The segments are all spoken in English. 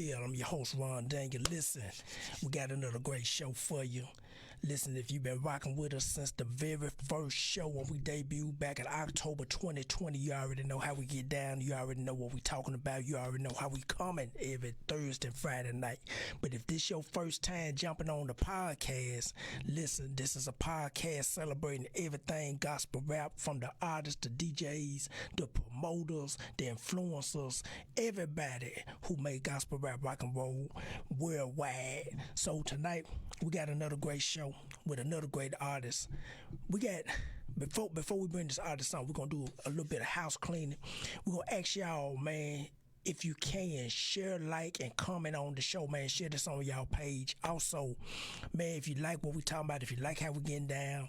Field. I'm your host, Ron Daniel. Listen, we got another great show for you. Listen, if you've been rocking with us since the very first show when we debuted back in October 2020, you already know how we get down. You already know what we talking about. You already know how we coming every Thursday and Friday night. But if this your first time jumping on the podcast, listen, this is a podcast celebrating everything gospel rap, from the artists, the DJs, the promoters, the influencers, everybody who made gospel rap rock and roll worldwide. So tonight we got another great show with another great artist. We got before we bring this artist on, we're gonna do a little bit of house cleaning. We're gonna ask y'all, man, if you can share, like, and comment on the show, man. Share this on y'all page. Also, man, if you like what we talking about, if you like how we getting down,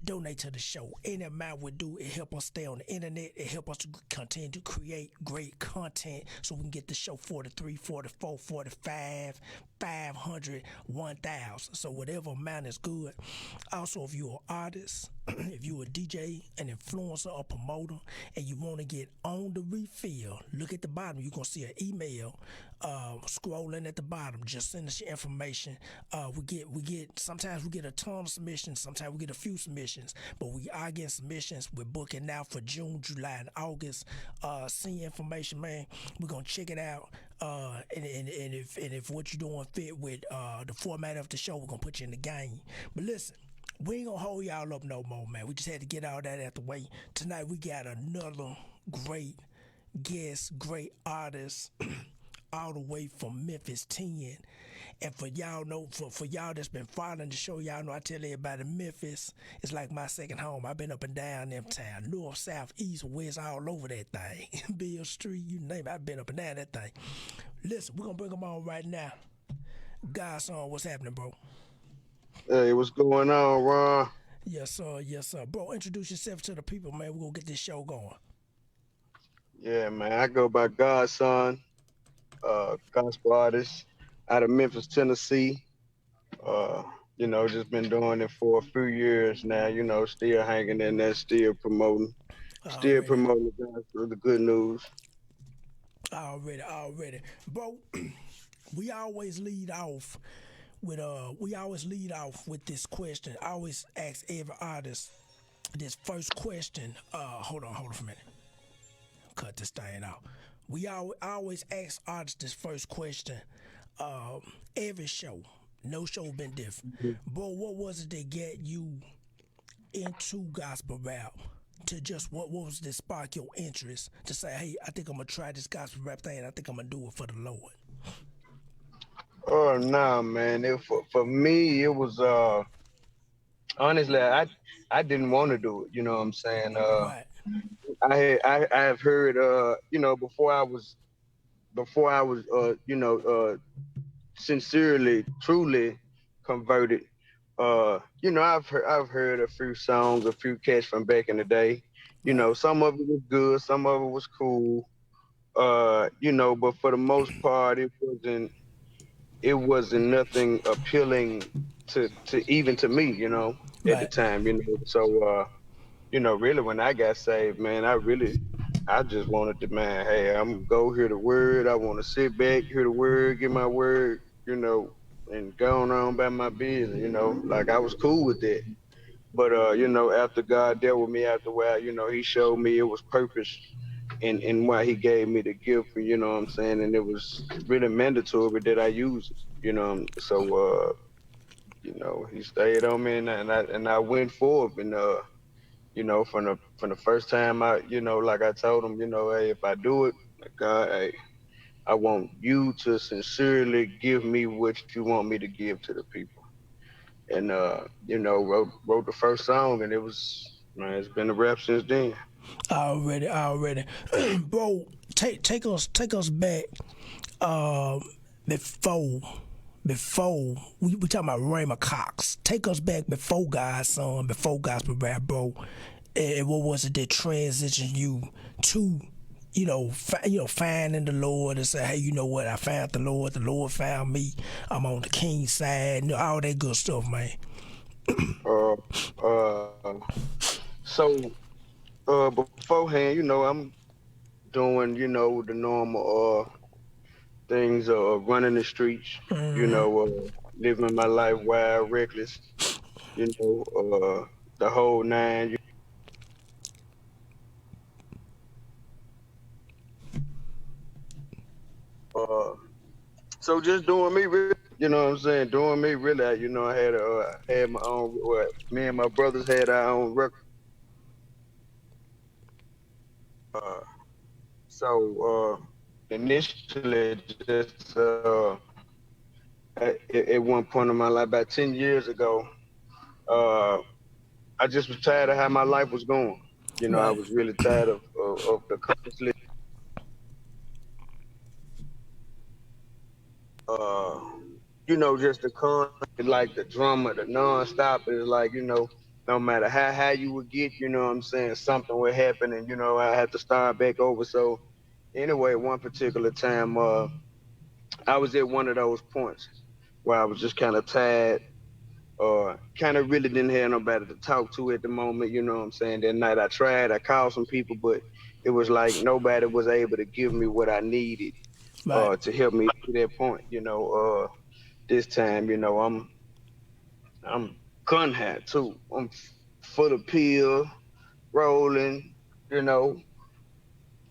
donate to the show. Any amount we do, it help us stay on the internet. It help us to continue to create great content so we can get the show 43, 44, 45, 500, 1,000. So whatever amount is good. Also, if you're an artist, if you're a DJ, an influencer, or promoter, and you want to get on the refill, look at the bottom. You're going to see an email scrolling at the bottom. Just send us your information. Sometimes we get a ton of submissions. Sometimes we get a few submissions, but we are getting submissions. We're booking now for June, July, and August. Send your information, man. We're going to check it out. And if what you're doing fit with the format of the show, we're going to put you in the game. But listen, we ain't gonna hold y'all up no more, man. We just had to get all that out the way. Tonight we got another great guest, great artist, all the way from Memphis 10. And for y'all know, for y'all that's been following the show, y'all know I tell everybody Memphis is like my second home. I've been up and down them town, north, south, east, west, all over that thing. Bill Street, you name it, I've been up and down that thing. Listen, we're gonna bring them on right now. Godson, what's happening, bro? Hey, what's going on, Ron? Yes, sir. Yes, sir. Bro, introduce yourself to the people, man. We're going to get this show going. Yeah, man, I go by Godson, gospel artist out of Memphis, Tennessee. Uh, just been doing it for a few years now. Still hanging in there, still Already. promoting the gospel, the good news. Already. Bro, we always lead off with this question. I always ask every artist this first question. Hold on for a minute. Cut this thing out. I always ask artists this first question. Every show, no show been different. Bro, what was it that get you into gospel rap? To just what was the spark your interest to say, hey, I think I'm gonna try this gospel rap thing. I think I'm gonna do it for the Lord. Oh, nah, man. For me, it was honestly, I didn't want to do it. You know what I'm saying? Right. I have heard before I was sincerely, truly converted. I've heard a few songs, a few cats from back in the day. Right. Some of it was good, some of it was cool. But for the most part, it wasn't nothing appealing to even to me. At the Right. time. So really when I got saved, man, I just wanted to, man, hey, I'm gonna go hear the word. I want to sit back, hear the word, get my word, and go on by my business, like I was cool with that. But after God dealt with me after a while, he showed me it was purpose in why he gave me the gift, what I'm saying, and it was really mandatory that I use it. So he stayed on me, and I went forward, and from the first time like I told him, hey, if I do it, God, hey, I want you to sincerely give me what you want me to give to the people. And wrote the first song, and it was, man, it's been a rap since then. Already. Bro, take us back uh, before we talking about Raymond Cox. Take us back before God's Son, before gospel rap, bro. And what was it that transitioned you to, finding the Lord and say, hey, you know what? I found the Lord found me. I'm on the king's side, all that good stuff, man. Uh, uh, so beforehand, I'm doing, the normal things, running the streets, living my life wild, reckless, the whole nine. Uh, so just doing me, really, you know what I'm saying? Doing me, really. I had my own. Me and my brothers had our own record. Uh, so initially, just at one point in my life, about 10 years ago, uh, I just was tired of how my life was going. I Right. was really tired of the constantly, uh, just the constant, like the drama, the nonstop. It's like, no matter how you would get, what I'm saying, something would happen, and I had to start back over. So anyway, one particular time, I was at one of those points where I was just kind of tired, kind of really didn't have nobody to talk to at the moment. You know what I'm saying? That night I called some people, but it was like nobody was able to give me what I needed Right. to help me to that point. This time, I'm gun high too. I'm full of pill, rolling, you know,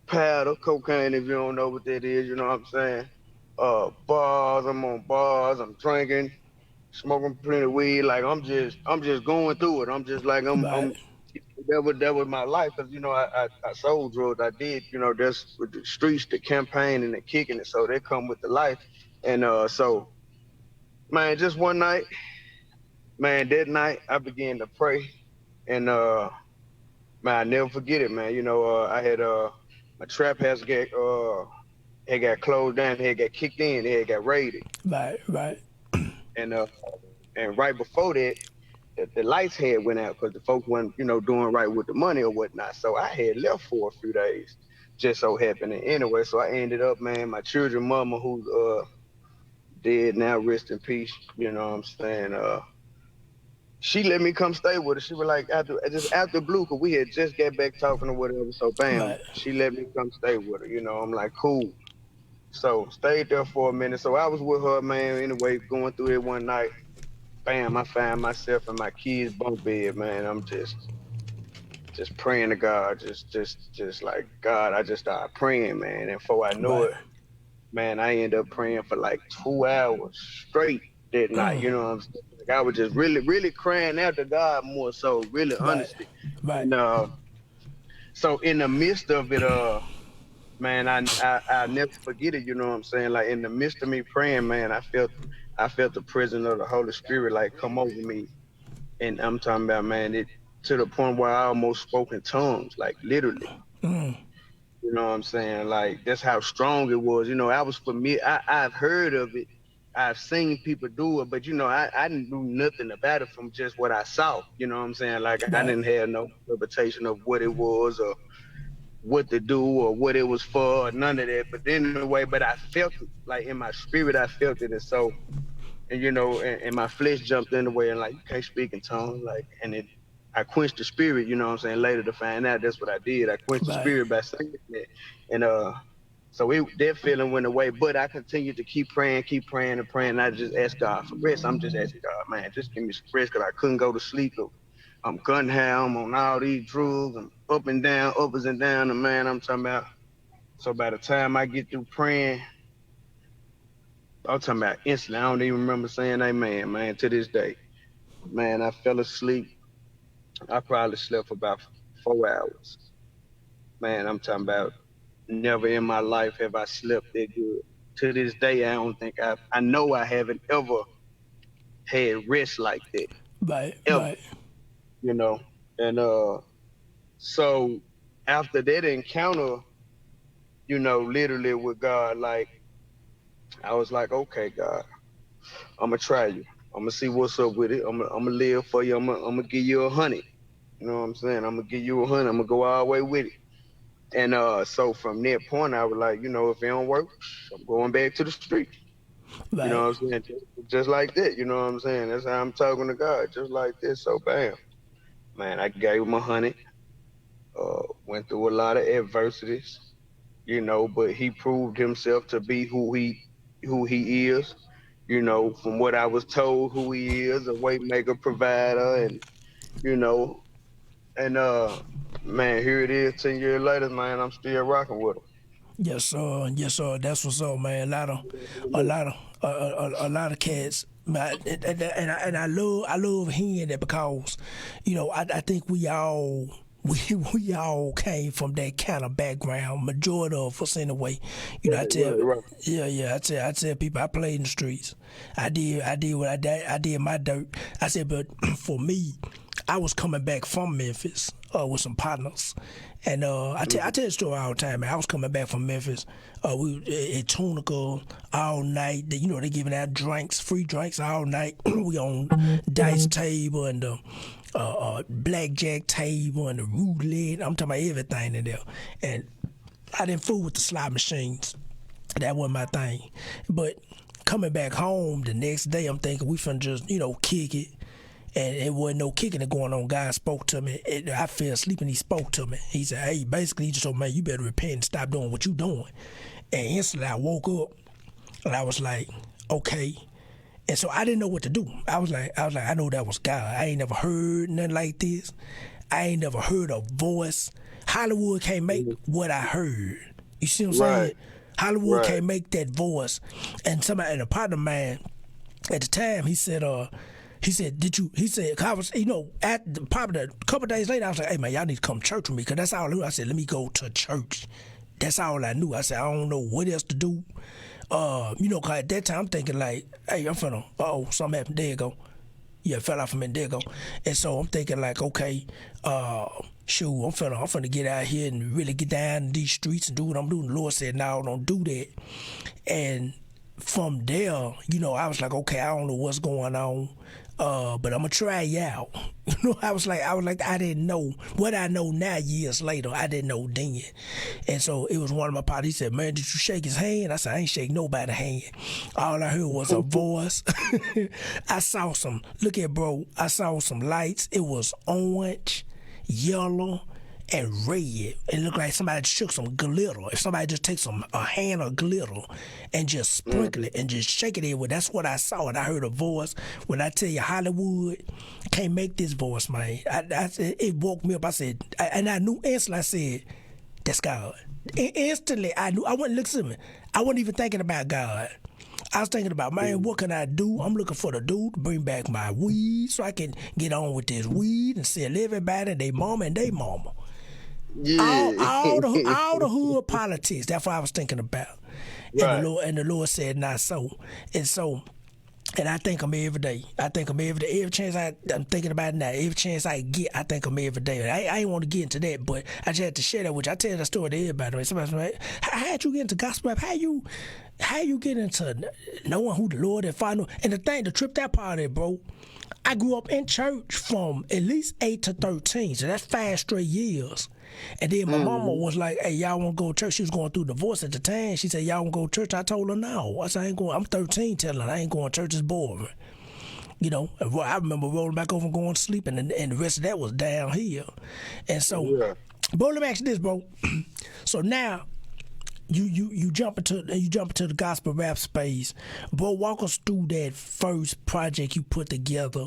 powder, cocaine. If you don't know what that is, you know what I'm saying? Bars. I'm on bars. I'm drinking, smoking plenty of weed. Like I'm just going through it. I'm just like Right. I'm. That was my life, because I sold drugs. I did, that's with the streets, the campaign, and the kicking it. So they come with the life, and so man, just one night, man, that night I began to pray, and man, I never forget it, man. I had my trap house had got closed down, had got kicked in, it had got raided, Right. Right. and right before that, the lights had went out because the folks weren't, doing right with the money or whatnot. So I had left for a few days, just so happened. And anyway, so I ended up, man, my children mama, who's dead now, rest in peace. You know what I'm saying? She let me come stay with her. She was like, after blue, because we had just got back talking or whatever. So bam, Right. she let me come stay with her. I'm like, cool. So stayed there for a minute. So I was with her, man. Anyway, going through it one night, bam, I find myself in my kids' bunk bed, man. I'm just praying to God, just like God. I just started praying, man. And before I know Right. it, man, I ended up praying for like 2 hours straight that night. You know what I'm saying? Like I was just really, really crying out to God more so, really Right. honestly. Right. And so in the midst of it, man, I never forget it. You know what I'm saying? Like in the midst of me praying, man, I felt the presence of the Holy Spirit like come over me, and I'm talking about, man, it to the point where I almost spoke in tongues, like literally. You know what I'm saying? Like that's how strong it was. I was familiar. I've heard of it. I've seen people do it, but I didn't do nothing about it from just what I saw. You know what I'm saying? Like I Right. didn't have no interpretation of what it was or what to do or what it was for, or none of that. But anyway, but I felt it. Like in my spirit, I felt it. And so, and my flesh jumped in the way, and like, you can't speak in tongues. Like, and it, I quenched the spirit, you know what I'm saying? Later to find out that's what I did. I quenched the Right. spirit by saying that. And so that feeling went away, but I continued to keep praying and praying. And I just asked God for rest. I'm just asking God, man, just give me some rest, because I couldn't go to sleep. I'm gun high. I'm on all these drugs. I'm up and down, uppers and down. And man, I'm talking about. So by the time I get through praying, I'm talking about instantly. I don't even remember saying amen, man, to this day. Man, I fell asleep. I probably slept for about 4 hours. Man, I'm talking about never in my life have I slept that good. To this day, I don't think I know I haven't ever had rest like that. Right. Ever, Right. you know? And so after that encounter, literally with God, like I was like, okay, God, I'm gonna try you. I'm gonna see what's up with it. I'm gonna live for you. I'm gonna give you 100. You know what I'm saying? I'm gonna give you 100. I'm gonna go all the way with it. And so from that point, I was like, if it don't work, I'm going back to the street. You know Right. what I'm saying? Just like that. You know what I'm saying? That's how I'm talking to God, just like this. So bam, man, I gave him 100. Went through a lot of adversities, but he proved himself to be who he who he is. You know, from what I was told, who he is, a weight maker, provider, and you know, and man, here it is, 10 years later, man. I'm still rocking with him. Yes, sir. Yes, sir. That's what's up, man. A lot of, a lot of cats. I love hearing that because, I think we all. We all came from that kind of background. Majority of us, anyway. I tell, Right. yeah. I tell people I played in the streets. I did what I did my dirt. I said, but for me, I was coming back from Memphis with some partners, and I tell the story all the time. Man. I was coming back from Memphis. We at Tunica all night. They giving out drinks, free drinks all night. We on dice table and the blackjack table and the roulette. I'm talking about everything in there. And I didn't fool with the slot machines. That wasn't my thing. But coming back home the next day, I'm thinking we finna just, kick it. And it wasn't no kicking it going on. God spoke to me. I fell asleep and he spoke to me. He said, hey, basically, he just told me, man, you better repent and stop doing what you doing. And instantly I woke up and I was like, okay. And so I didn't know what to do. I was like, I know that was God. I ain't never heard nothing like this. I ain't never heard a voice. Hollywood can't make what I heard. You see what I'm saying? Hollywood can't make that voice. And somebody, and a partner of mine at the time, he said, I was, probably a couple of days later, I was like, hey man, y'all need to come to church with me, because that's all I knew. I said, let me go to church. That's all I knew. I said, I don't know what else to do. Cause at that time I'm thinking like, hey, I'm finna, something happened, there you go. Yeah, fell out from me, there you go. And so I'm thinking like, okay, shoot, I'm finna get out here and really get down in these streets and do what I'm doing. The Lord said, no, don't do that. And from there, I was like, okay, I don't know what's going on. But I'm gonna try you out. I was like, I didn't know what I know now. Years later, I didn't know then. And so it was one of my partners. He said, "Man, did you shake his hand?" I said, "I ain't shake nobody's hand. All I heard was a voice." I saw some. Look at bro. I saw some lights. It was orange, yellow, and red. It looked like somebody shook some glitter. If somebody just takes a hand of glitter and just sprinkle it and just shake it everywhere, that's what I saw. And I heard a voice. When I tell you Hollywood can't make this voice, man, it woke me up. I said, and I knew instantly. I said, that's God. Instantly, I knew. I wasn't listening. I wasn't even thinking about God. I was thinking about, man, what can I do? I'm looking for the dude to bring back my weed so I can get on with this weed and sell everybody, they mama and they mama. Yeah. All the hood politics. That's what I was thinking about. Right. And the Lord said, not so. And I thank him every day. Every chance I'm thinking about it now. Every chance I get, I thank him every day. I ain't want to get into that, but I just had to share that with you. I tell that story to everybody. Somebody's like, how'd you get into gospel rap? How you get into knowing who the Lord and final? And the trip that part of it, bro. I grew up in church from at least 8 to 13, so that's 5 straight years. And then my mama was like, hey, y'all want to go to church? She was going through divorce at the time. She said, y'all want to go to church? I told her no. I said, I ain't going. I'm 13 telling her I ain't going to church. It's boring. I remember rolling back over and going to sleep, and the rest of that was downhill. And so, bro, let me ask you this, bro. So now, you jump into the gospel rap space, bro. Walk us through that first project you put together.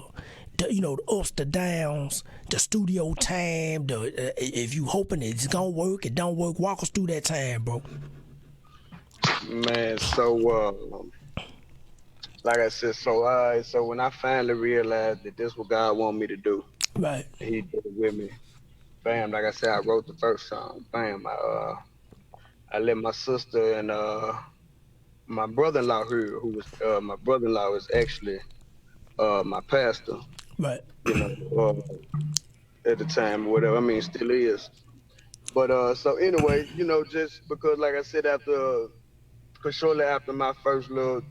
The ups, the downs, the studio time. If you hoping it's gonna work, it don't work. Walk us through that time, bro. Man, so like I said, so when I finally realized that this what God wanted me to do, Right. He did it with me. Bam, like I said, I wrote the first song. Bam, I let my sister and my brother-in-law here, who was my brother-in-law is actually my pastor. Right. At the time or whatever. I mean, still is. But so anyway, just because like I said, cause shortly after my first little,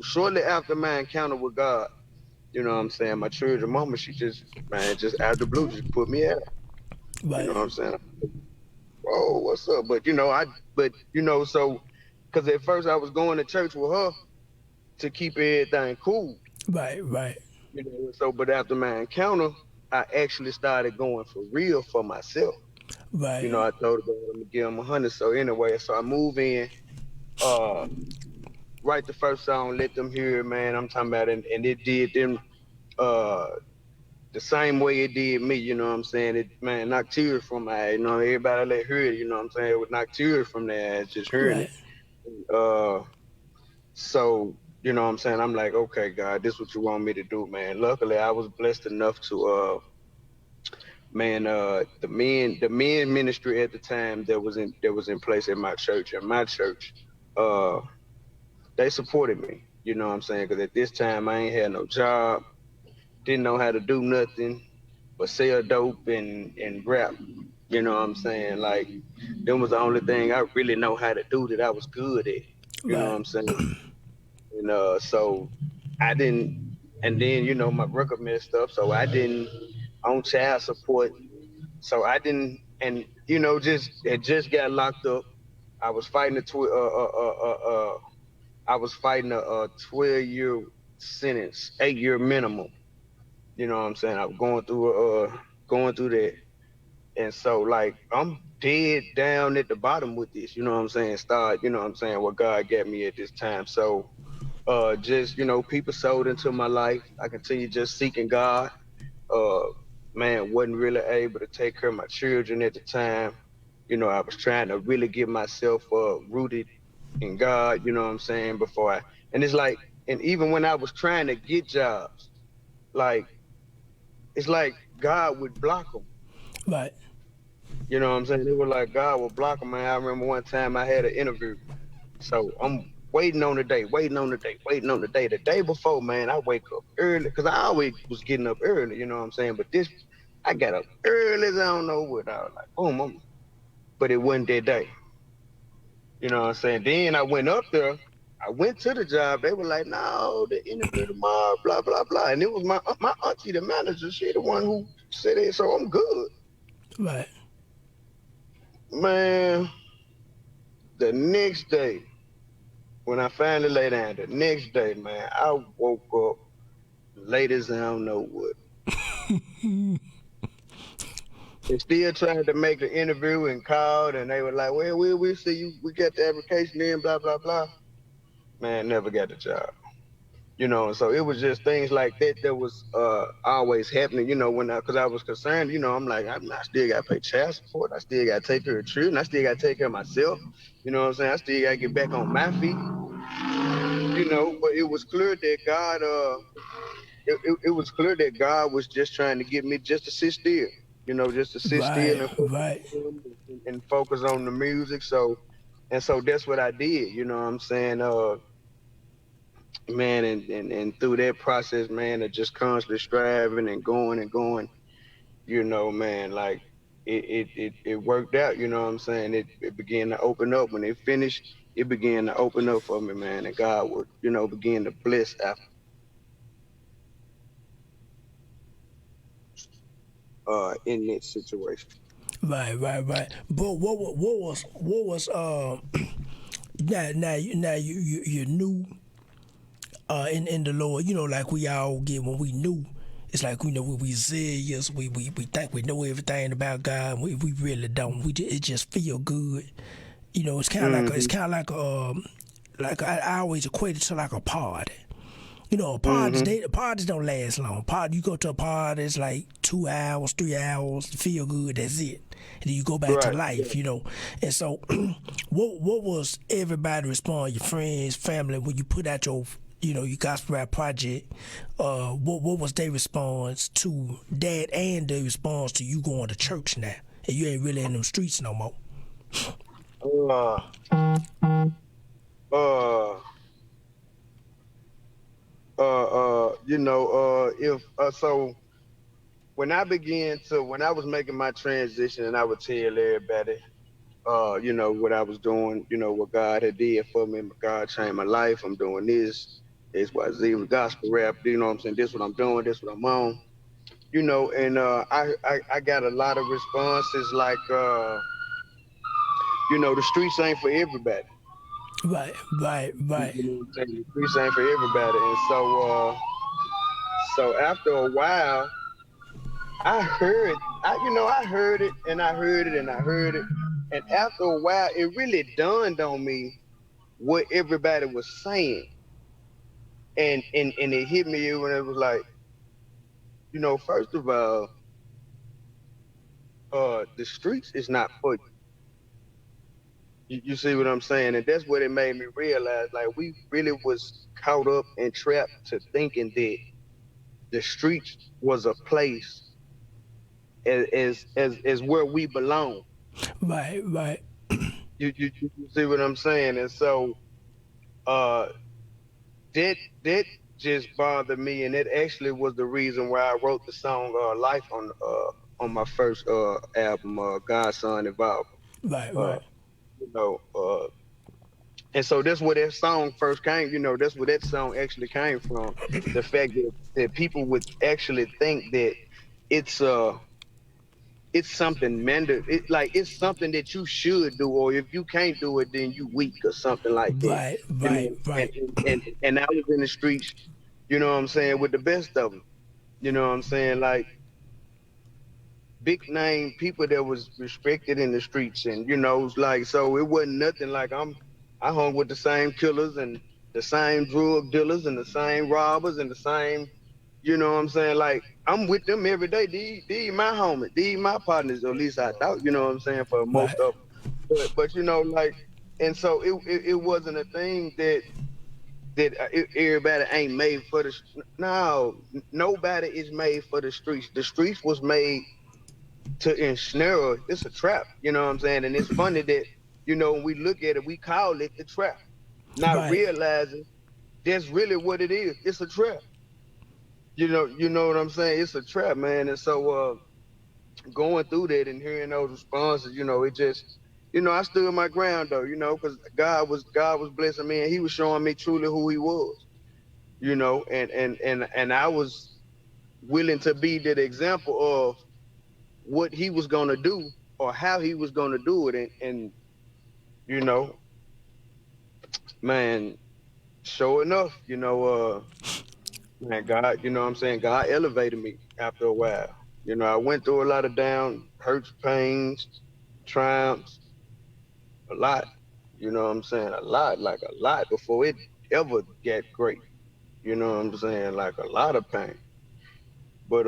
shortly after my encounter with God, you know what I'm saying, my children mama, she just out of the blue just put me out. You Right. know what I'm saying? Oh, what's up? So, cause at first I was going to church with her to keep everything cool. Right. So but after my encounter, I actually started going for real for myself. Right. I told her I'm gonna give him 100. So anyway, so I move in. Uh, write the first song, let them hear it, man. I'm talking about, and it did them uh the same way it did me, you know what I'm saying? It, man, knocked tears from my eye, you know, everybody let hear it, you know what I'm saying? It would knock tears from their eyes just hearing Right. it. Uh so, you know what I'm saying? I'm like, okay, God, this is what you want me to do, man. Luckily I was blessed enough to man, the men ministry at the time that was in place at my church. And my church, uh they supported me, you know what I'm saying? Because at this time I ain't had no job, didn't know how to do nothing but sell dope and rap. You know what I'm saying? Like, them was the only thing I really know how to do that I was good at. You know what Right. I'm saying? And so I didn't. And then my record messed up, so I didn't on child support. So I didn't. And just it just got locked up. I was fighting I was fighting a 12-year sentence, 8-year minimum. You know what I'm saying? I was going through that. And so like I'm dead down at the bottom with this, you know what I'm saying? Start, you know what I'm saying, what God got me at this time. So just, people sold into my life. I continue just seeking God. Uh Man, wasn't really able to take care of my children at the time. I was trying to really get myself rooted in God, you know what I'm saying, before I and it's like and even when I was trying to get jobs, like it's like God would block them. Right. You know what I'm saying? They were like God would block them. Man, I remember one time I had an interview. So I'm waiting on the day, waiting on the day, waiting on the day. The day before, man, I wake up early because I always was getting up early. You know what I'm saying? But this, I got up early as I don't know what. I was like, boom, but it wasn't that day. You know what I'm saying? Then I went up there. I went to the job. They were like, no, the interview tomorrow, blah blah blah. And it was my auntie, the manager. She the one who said it. So I'm good, Right. man. The next day, when I finally lay down, the next day, man, I woke up late as I don't know what. They still tried to make the interview and called, and they were like, well, we'll see you. We got the application in, blah, blah, blah. Man, never got the job. So it was just things like that that was always happening, because I was concerned, I'm like, I still got to pay child support. I still got to take care of children. I still got to take care of myself. You know what I'm saying? I still got to get back on my feet, but it was clear that God, it was clear that God was just trying to get me just to sit still, just to sit still Right. and focus Right. on him and focus on the music. So that's what I did, you know what I'm saying? Man, and through that process, man, of just constantly striving and going, man, like it worked out, you know what I'm saying? It began to open up. When it finished, it began to open up for me, man, and God would, begin to bless after in that situation. Right. Right. Right. But what was now you knew in the Lord, like we all get when we knew. It's like we zealous, we think we know everything about God. We really don't. It just feel good. It's kind of like Mm-hmm. like I always equate it to like a party. Mm-hmm. Parties don't last long. You go to a party, it's like 2 hours, 3 hours, feel good, that's it. And then you go back to Right. life. And so, what was everybody respond? Your friends, family, when you put out your gospel rap project? What was their response to that, and their response to you going to church now, and you ain't really in them streets no more? Uh, uh, if so when I was making my transition, and I would tell everybody, what I was doing, what God had did for me, God changed my life. I'm doing this, XYZ with gospel rap, you know what I'm saying? This what I'm doing, this what I'm on, and I got a lot of responses like, the streets ain't for everybody. Right, right, You right, know what I'm saying? The streets ain't for everybody. And so after a while, I heard it and I heard it and I heard it. And after a while, it really dawned on me what everybody was saying, and it hit me when it was like, first of all, the streets is not for you. You see what I'm saying? And that's what it made me realize. Like we really was caught up and trapped to thinking that the streets was a place as where we belong. Right, right, You see what I'm saying? And so uh that just bothered me, and it actually was the reason why I wrote the song "Life" on my first album, Godson Evolve. right, Uh, right, you know, and so that's where that song first came. That's where that song actually came from. The fact that people would actually think that it's uh it's something it's something that you should do, or if you can't do it, then you weak or something like that. right, You right, know, and right, and I was in the streets, what I'm saying, with the best of them. You know what I'm saying, like big name people that was respected in the streets, and like, so it wasn't nothing like I hung with the same killers and the same drug dealers and the same robbers and the same, what I'm saying, like I'm with them every day. These my homies, these my partners, or at least I thought, what I'm saying, for most right, of them. But like, and so it wasn't a thing that everybody ain't made for the. No, nobody is made for the streets. The streets was made to ensnare us. It's a trap, you know what I'm saying? And it's funny that, when we look at it, we call it the trap, not right. realizing that's really what it is. It's a trap. You know what I'm saying? It's a trap, man. And so going through that and hearing those responses, it just, I stood my ground though, because God was blessing me, and He was showing me truly who He was, and I was willing to be that example of what He was gonna do or how He was gonna do it. And you know, man, sure enough, man, God, you know what I'm saying, God elevated me after a while. I went through a lot of down hurts, pains, triumphs, a lot. You know what I'm saying? A lot, like a lot before it ever get great. You know what I'm saying? Like a lot of pain. But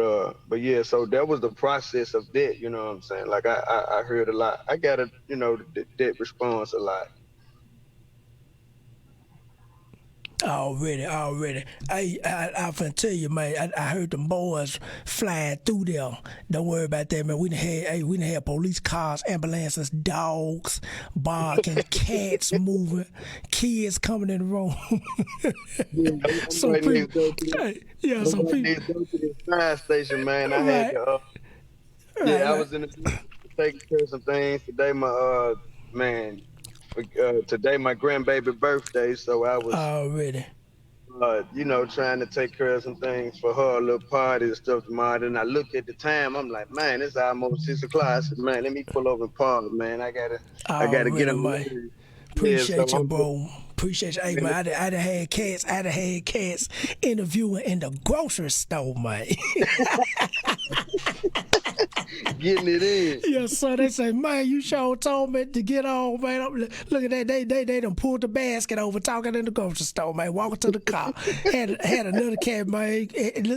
yeah, so that was the process of that, you know what I'm saying? Like I heard a lot. I got a, that response a lot. Already, already. I finna tell you, man. I heard them boys flying through there. Don't worry about that, man. We done had police cars, ambulances, dogs barking, cats moving, kids coming in the room. Yeah, I'm So right people, next door to this. yeah. I'm So right people, next door to this fire station, man. I had right, to, right, yeah, I right. was in the taking care of some things today. My man, today my grandbaby birthday, so I was Already. trying to take care of some things for her, a little party and stuff tomorrow. And I looked at the time. I'm like, man, it's almost 6 o'clock. I said, man, let me pull over and park, man. I gotta get Already, on the man. road. Yeah, so Appreciate you, I'm just, bro. Appreciate you. Hey, man, man, I done had cats interviewing in the grocery store, man. getting it in. Yes, sir. They say, man, you sure told me to get on, man. Look at that. They done pulled the basket over, talking in the grocery store, man. Walking to the car. Had another cat, man,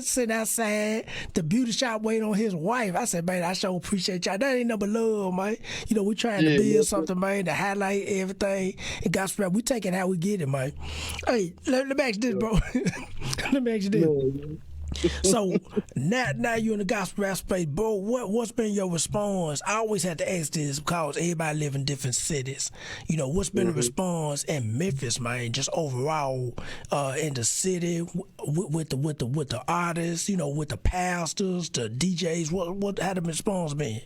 sitting outside the beauty shop waiting on his wife. I said, man, I sure appreciate y'all. That ain't number love, man. We trying to Yeah, build something, man, to highlight everything. And gospel rap, we take it how we get it, man. Hey, let me ask you this, bro. Let me ask you this. man. So now you're in the gospel rap space, bro. What's been your response? I always had to ask this because everybody live in different cities. What's been the Mhm. response in Memphis, man? Just overall, in the city with the artists, with the pastors, the DJs. What had the response been?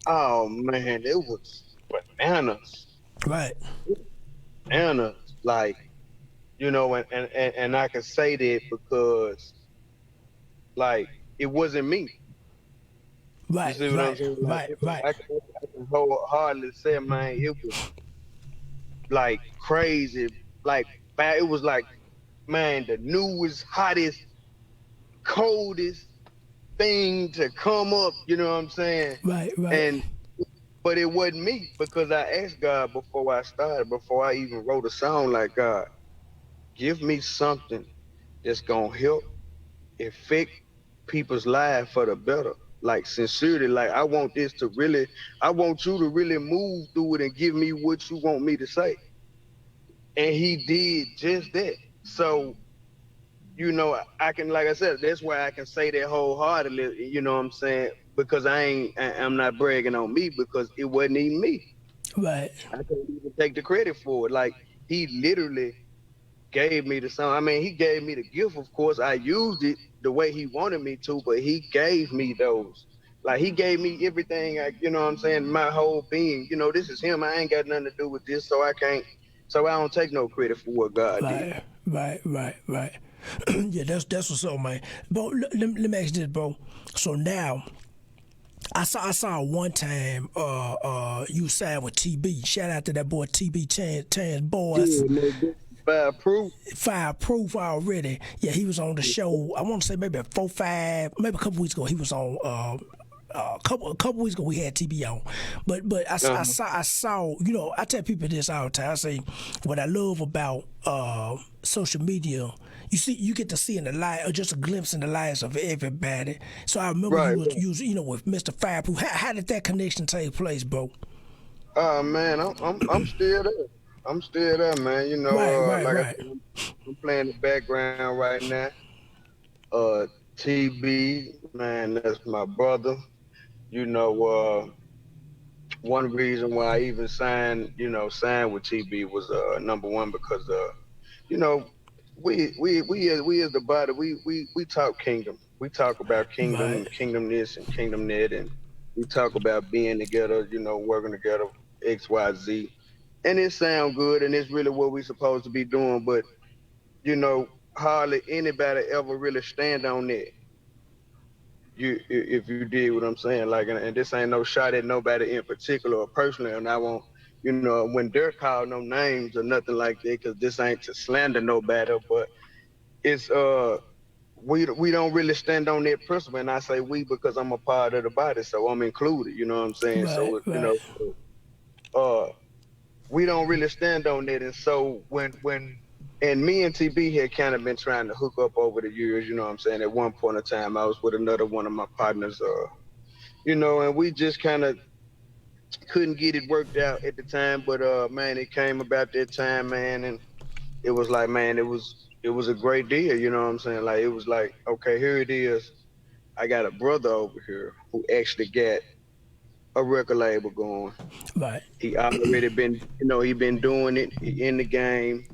Oh man, it was bananas, Right, bananas. Like, and I can say that because, like, it wasn't me. You right, see what I'm right, saying? Like, right, right, I can wholeheartedly say, man, it was like crazy. Like, it was like, man, the newest, hottest, coldest thing to come up. You know what I'm saying? right, right. And but it wasn't me because I asked God before I started, before I even wrote a song, like, God, give me something that's gonna help affect people's lives for the better. Like sincerely, like I want this to really, I want you to really move through it and give me what you want me to say. And he did just that. So, I can, like I said, that's why I can say that wholeheartedly, you know what I'm saying? Because I'm not bragging on me because it wasn't even me. Right. I can't even take the credit for it. Like he literally gave me the song. I mean, he gave me the gift, of course. I used it the way he wanted me to, but he gave me those. Like he gave me everything. You know what I'm saying? My whole being. This is him. I ain't got nothing to do with this, so I can't. So I don't take no credit for what God did. Right. Yeah, that's what's up, man. Bro, let me ask you this, bro. So now, I saw one time you signed with TB. Shout out to that boy TB Chan's boys. Yeah, man, fireproof. Fireproof already. Yeah, he was on the show. I want to say maybe 4, 5, maybe a couple weeks ago. He was on. A couple weeks ago we had TB on, but I saw. I tell people this all the time. I say what I love about social media. You get to see in the light, or just a glimpse in the lives of everybody. So I remember you was with Mr. Fireproof. How did that connection take place, bro? Man, I'm still there. I'm still there, man. Like I said, I'm playing the background right now. TB, man, that's my brother. One reason why I even signed with TB was number one because you know, we as the body, we talk kingdom. We talk about kingdom and kingdom this and kingdom that, and we talk about being together, working together, X, Y, Z. And it sounds good, and it's really what we supposed to be doing, but hardly anybody ever really stand on that. If you did what I'm saying, like, and this ain't no shot at nobody in particular or personally, and I won't, when they're called no names or nothing like that, because this ain't to slander nobody, but it's we don't really stand on that principle, and I say we because I'm a part of the body, so I'm included. You know what I'm saying? So we don't really stand on that, and so and me and TB had kind of been trying to hook up over the years, you know what I'm saying? At one point in time, I was with another one of my partners, and we just kind of couldn't get it worked out at the time. But man, it came about that time, man, and it was like, man, it was a great deal, you know what I'm saying? Like it was like, okay, here it is. I got a brother over here who actually got a record label going. Right. He already been, he been doing it. He in the game.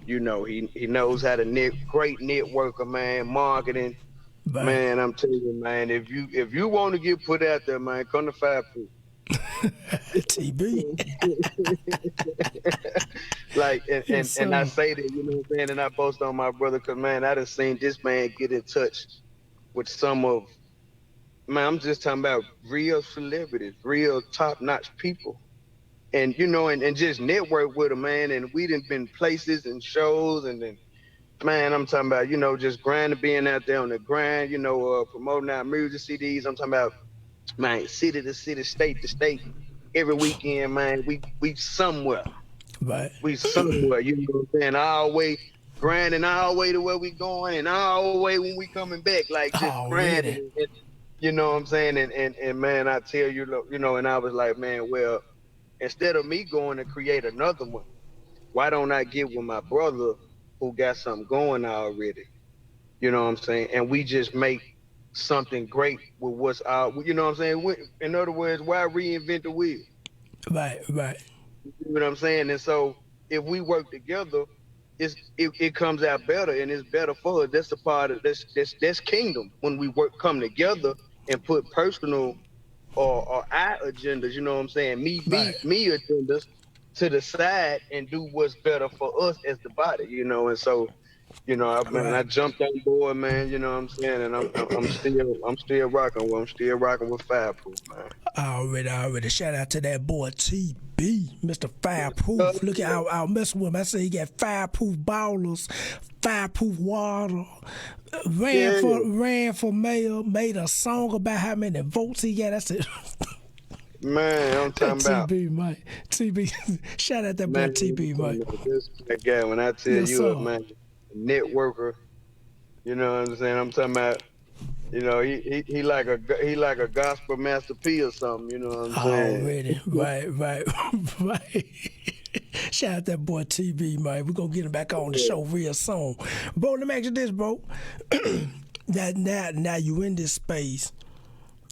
He knows how to great networker, man, marketing. Right. Man, I'm telling you, man, if you want to get put out there, man, come to Fireproof. TB. Like, and I say that, you know what I'm saying, and I boast on my brother, because, man, I done seen this man get in touch with some of, man, I'm just talking about real celebrities, real top-notch people. And, and just network with them, man. And we done been places and shows, and then, man, I'm talking about, just grinding, being out there on the grind, promoting our music CDs. I'm talking about, man, city to city, state to state, every weekend, man, we somewhere. Right. We somewhere, you know what I'm saying? All the way grinding, all the way to where we going, and all the way when we coming back, like just grinding. And, you know what I'm saying? And man, I tell you, and I was like, man, well, instead of me going to create another one, why don't I get with my brother who got something going already? You know what I'm saying? And we just make something great with what's out. You know what I'm saying? In other words, why reinvent the wheel? Right. You know what I'm saying? And so if we work together, it comes out better, and it's better for us. That's a part of that's kingdom, when we come together and put personal or our agendas, you know what I'm saying? Me agendas to the side and do what's better for us as the body, and so, I jumped on board, man, you know what I'm saying? And I'm still rocking with Fireproof, man. Already. Shout out to that boy TB, Mr. Fireproof. Look at I'll mess with him. I say he got fireproof ballers, fireproof water. Ran for mayor, made a song about how many votes he got. I said, Man, I'm talking about, TB, Mike. TB, shout out that boy man, I'm TB, talking Mike. about this that guy. When I tell Yes, you, sir. man, a networker, you know what I'm saying? I'm talking about, he like a gospel master P or something, you know what I'm saying? Already. Right, right, right. Shout out that boy TB, man. We're gonna get him back on the show real soon. Bro, let me ask you this, bro. now you in this space,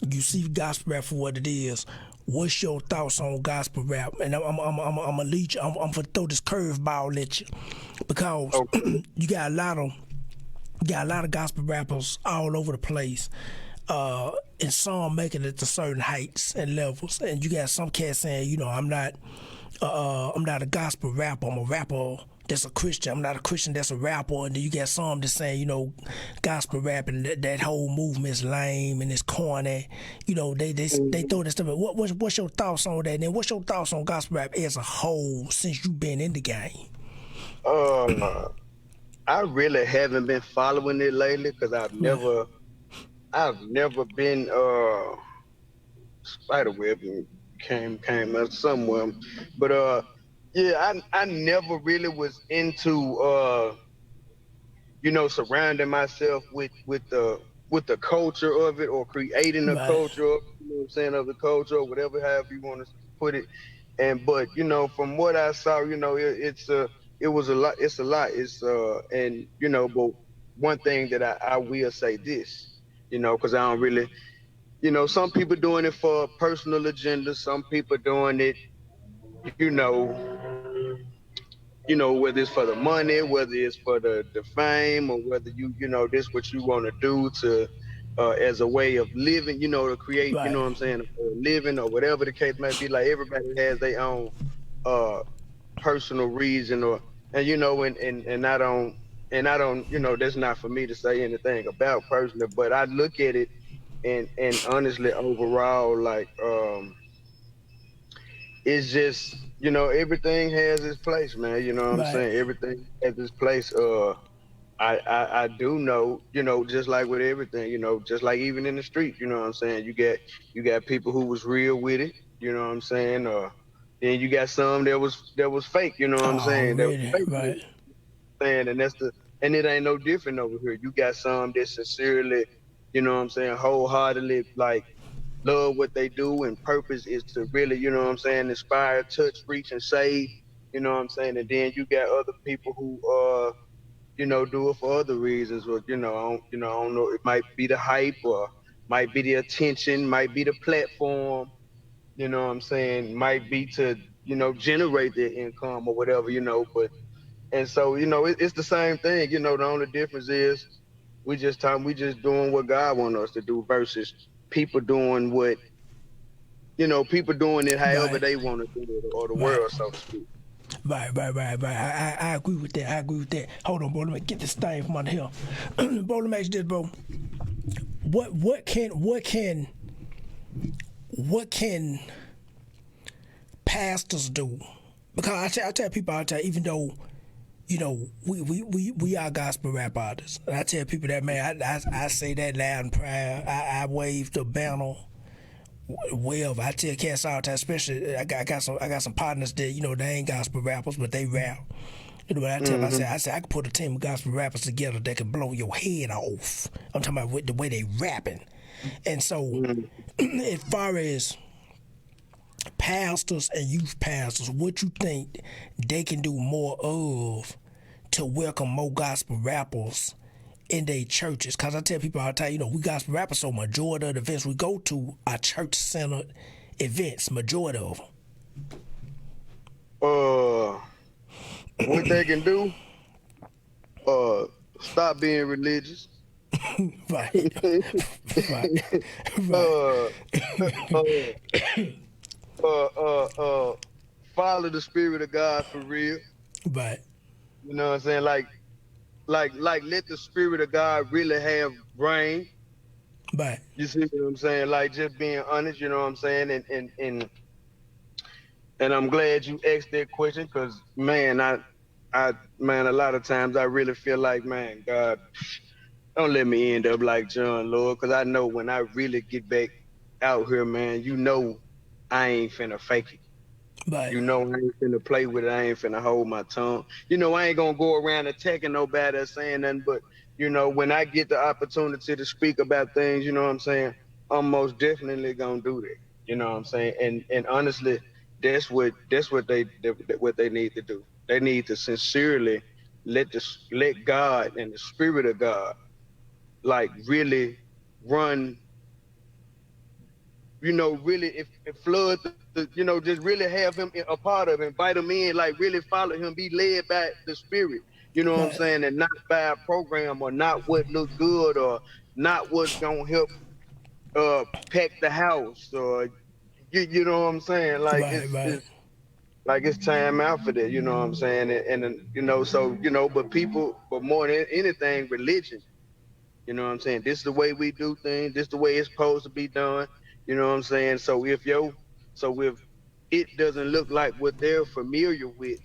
you see gospel rap for what it is. What's your thoughts on gospel rap? And I'm gonna lead you. I'm gonna throw this curveball at you because Okay. you got a lot of gospel rappers all over the place. And some making it to certain heights and levels. And you got some cats saying, I'm not a gospel rapper. I'm a rapper that's a Christian. I'm not a Christian that's a rapper. And then you got some that's saying, gospel rap and that whole movement is lame and it's corny. They throw that stuff. What's your thoughts on that? And then what's your thoughts on gospel rap as a whole since you've been in the game? Uh, I really haven't been following it lately because Right, I've never been spiderweb and came up somewhere, but yeah, I never really was into surrounding myself with the culture of it or creating a right, culture of, you know what I'm saying, of the culture or whatever, however you want to put it. And but from what I saw, it was a lot. It's a lot. It's and but one thing that I will say this, because I don't really, some people doing it for personal agenda. Some people doing it, you know, whether it's for the money, whether it's for the fame, or whether this what you want to do to as a way of living, to create, right, what I'm saying, a living or whatever the case may be. Like everybody has their own uh personal reason or and I don't, that's not for me to say anything about personally, but I look at it and honestly overall like it's just everything has its place, man. You know what I'm right. saying? Everything has its place. I do know, just like with everything, just like even in the street, you know what I'm saying? You got people who was real with it, you know what I'm saying? Then you got some that was fake, you know what I'm saying? That was Already, fake with right, it, saying, and it ain't no different over here. You got some that sincerely, what I'm saying, wholeheartedly like love what they do, and purpose is to really, inspire, touch, reach, and save. You know what I'm saying? And then you got other people who do it for other reasons, or I don't know. It might be the hype, or might be the attention, might be the platform. You know what I'm saying? Might be to generate their income or whatever. But and so it's the same thing. The only difference is we just doing what God wants us to do versus people doing people doing it however right, they want to do it, or the right. world, so to speak. Right. I agree with that. I agree with that. Hold on, bro. Let me get this thing from under here. Bro, let me ask you this, bro. What can pastors do? Because I tell people all the time, even though we are gospel rap artists. And I tell people that, man, I say that loud and proud. I wave the banner. Well, I tell cats all the time, especially I got some partners that they ain't gospel rappers, but they rap. You know what I tell them? Hmm. I say I could put a team of gospel rappers together that could blow your head off. I'm talking about with the way they rapping. And so, Hmm. as far as pastors and youth pastors, what you think they can do more of to welcome more gospel rappers in their churches? Because I tell people all the time, we gospel rappers, so majority of the events we go to are church-centered events, majority of them. uh what they can do, uh stop being religious. Right, right, right, uh, uh, uh, follow the spirit of God for real. right, You know what I'm saying? Like let the spirit of God really have reign. right. You see what I'm saying? Like just being honest, you know what I'm saying? And I'm glad you asked that question, because man, man, a lot of times I really feel like, man, God, don't let me end up like John Lord, because I know when I really get back out here, man, I ain't finna fake it. Right. You know, I ain't finna play with it. I ain't finna hold my tongue. You know, I ain't gonna go around attacking nobody or saying nothing. But you know, when I get the opportunity to speak about things, you know what I'm saying, I'm most definitely gonna do that. You know what I'm saying? And honestly, that's what they need to do. They need to sincerely let God and the Spirit of God like really run, really if flood just really have him a part of it, invite him in, like really follow him, be led by the Spirit, you know what I'm Right. saying, and not by a program or not what look good or not what's gonna help pack the house or you know what I'm saying, like Right. Right. it's time out for that, you know what I'm saying, and so but people, but more than anything, religion. You know what I'm saying? This is the way we do things. This is the way it's supposed to be done. You know what I'm saying? So if it doesn't look like what they're familiar with,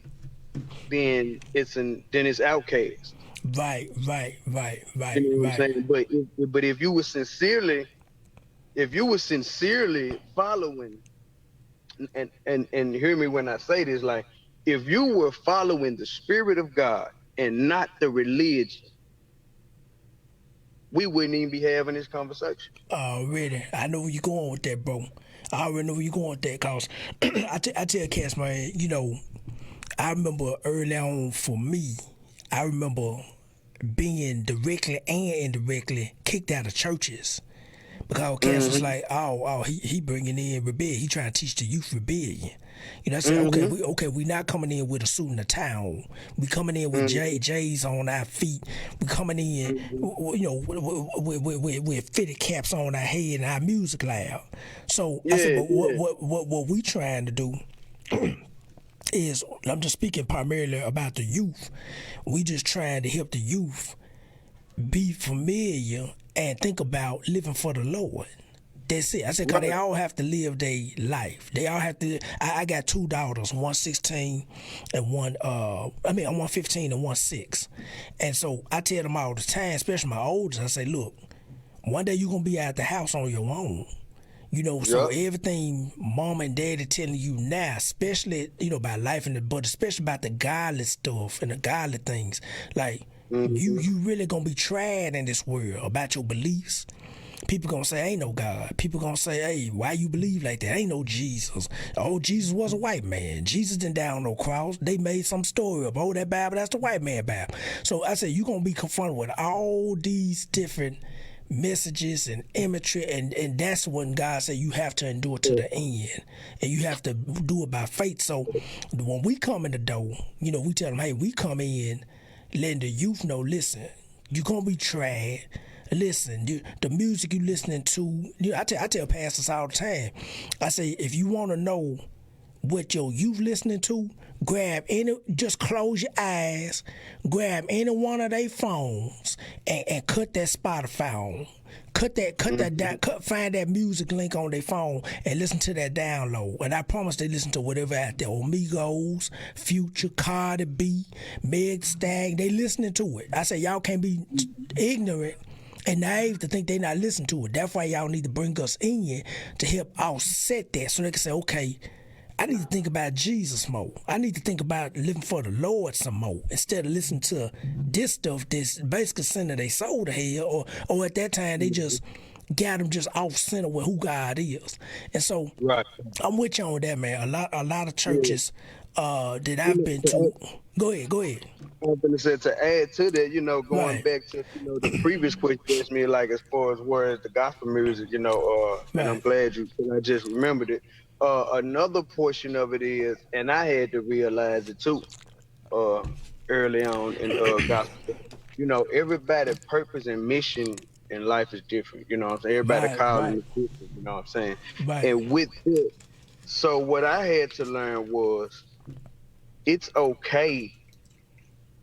then it's outcast. Right. Right. Right. You Right. know what I'm Right. saying? But if you were sincerely following, and hear me when I say this, like if you were following the Spirit of God and not the religion, we wouldn't even be having this conversation. Already, I know where you're going with that, bro. I already know where you're going with that, cause I tell cats, man. I remember early on for me, I remember being directly and indirectly kicked out of churches because cats was Hmm. like, he bringing in rebellion. He trying to teach the youth rebellion. I said, okay, Hmm. we not coming in with a suit and a tie. We coming in with Hmm. J's on our feet. We coming in, Hmm. with fitted caps on our head and our music loud. So I said, Yeah, but yeah. what we trying to do is, I'm just speaking primarily about the youth. We just trying to help the youth be familiar and think about living for the Lord. That's it. I said, cause they Right. all have to live their life. They all have to. I got two daughters, one 16 and one 15 and one 6. And so I tell them all the time, especially my oldest, I say, look, one day you're gonna be out the house on your own. So Yep. everything mom and daddy telling you now, especially, about life but especially about the godly stuff and the godly things, like you Hmm. you really gonna be tried in this world about your beliefs. People gonna say ain't no God. People gonna say, hey, why you believe like that? Ain't no Jesus. Oh, Jesus was a white man. Jesus didn't die on no cross. They made some story up. Oh, that Bible, that's the white man Bible. So I said, you gonna be confronted with all these different messages and imagery, and that's when God said you have to endure to the end, and you have to do it by faith. So when we come in the door, we tell them, hey, we come in letting the youth know, listen, you're gonna be tried. Listen, the music you listening to, I tell pastors all the time. I say, if you want to know what your youth listening to, just close your eyes, grab any one of their phones, and cut that Spotify on. Cut that Hmm. down, find that music link on their phone and listen to that download. And I promise they listen to whatever out there. Migos, Future, Cardi B, Meg Stag, they listening to it. I say y'all can't be ignorant and naive to think they not listening to it. That's why y'all need to bring us in to help offset that, so they can say, okay, I need to think about Jesus more. I need to think about living for the Lord some more instead of listening to this stuff that's basically sending their soul to hell, or at that time they just got them just off center with who God is. And so Right. I'm with you on that, man. A lot of Yeah. churches that You I've know, been to. Go ahead. I'm gonna say, to add to that, going Right, back to the previous question you asked me, like as far as where is the gospel music, and I'm right, glad I just remembered it. Another portion of it is, and I had to realize it too, uh, early on in gospel. Everybody's purpose and mission in life is different. You know what I'm saying? Everybody right, calling right, is different. You know what I'm saying? right, And with it, so what I had to learn was it's okay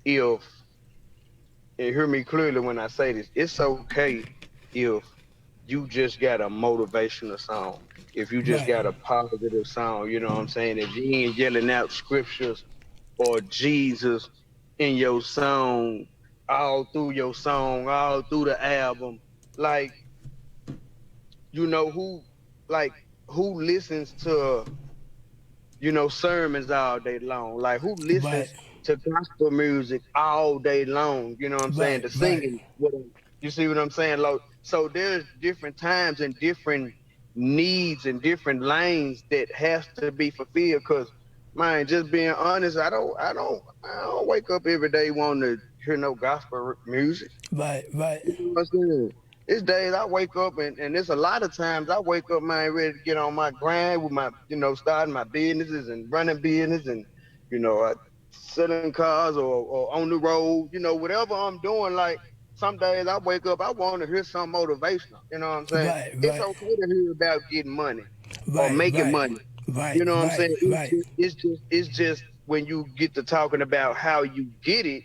if, and hear me clearly when I say this, it's okay if you just got a motivational song. If you just right. got a positive song, you know what I'm saying? If you ain't yelling out scriptures or Jesus in your song, all through the album, like, who, like, who listens to, sermons all day long? Like who Right, listens to gospel music all day long? You know what I'm saying? right, The right, singing. You see what I'm saying? Like, so there's different times and different needs and different lanes that has to be fulfilled. Cause man, just being honest, I don't wake up every day wanting to hear no gospel music. right, right, You know what I'm saying? It's days I wake up and it's a lot of times I wake up, man, ready to get on my grind with my, starting my businesses and running business and, selling cars or on the road, whatever I'm doing. Like some days I wake up, I want to hear something motivational. You know what I'm saying? right, It's right, okay to hear about getting money or right, making right, money. right, You know what I'm right, saying? It's right, just, it's just, it's just when you get to talking about how you get it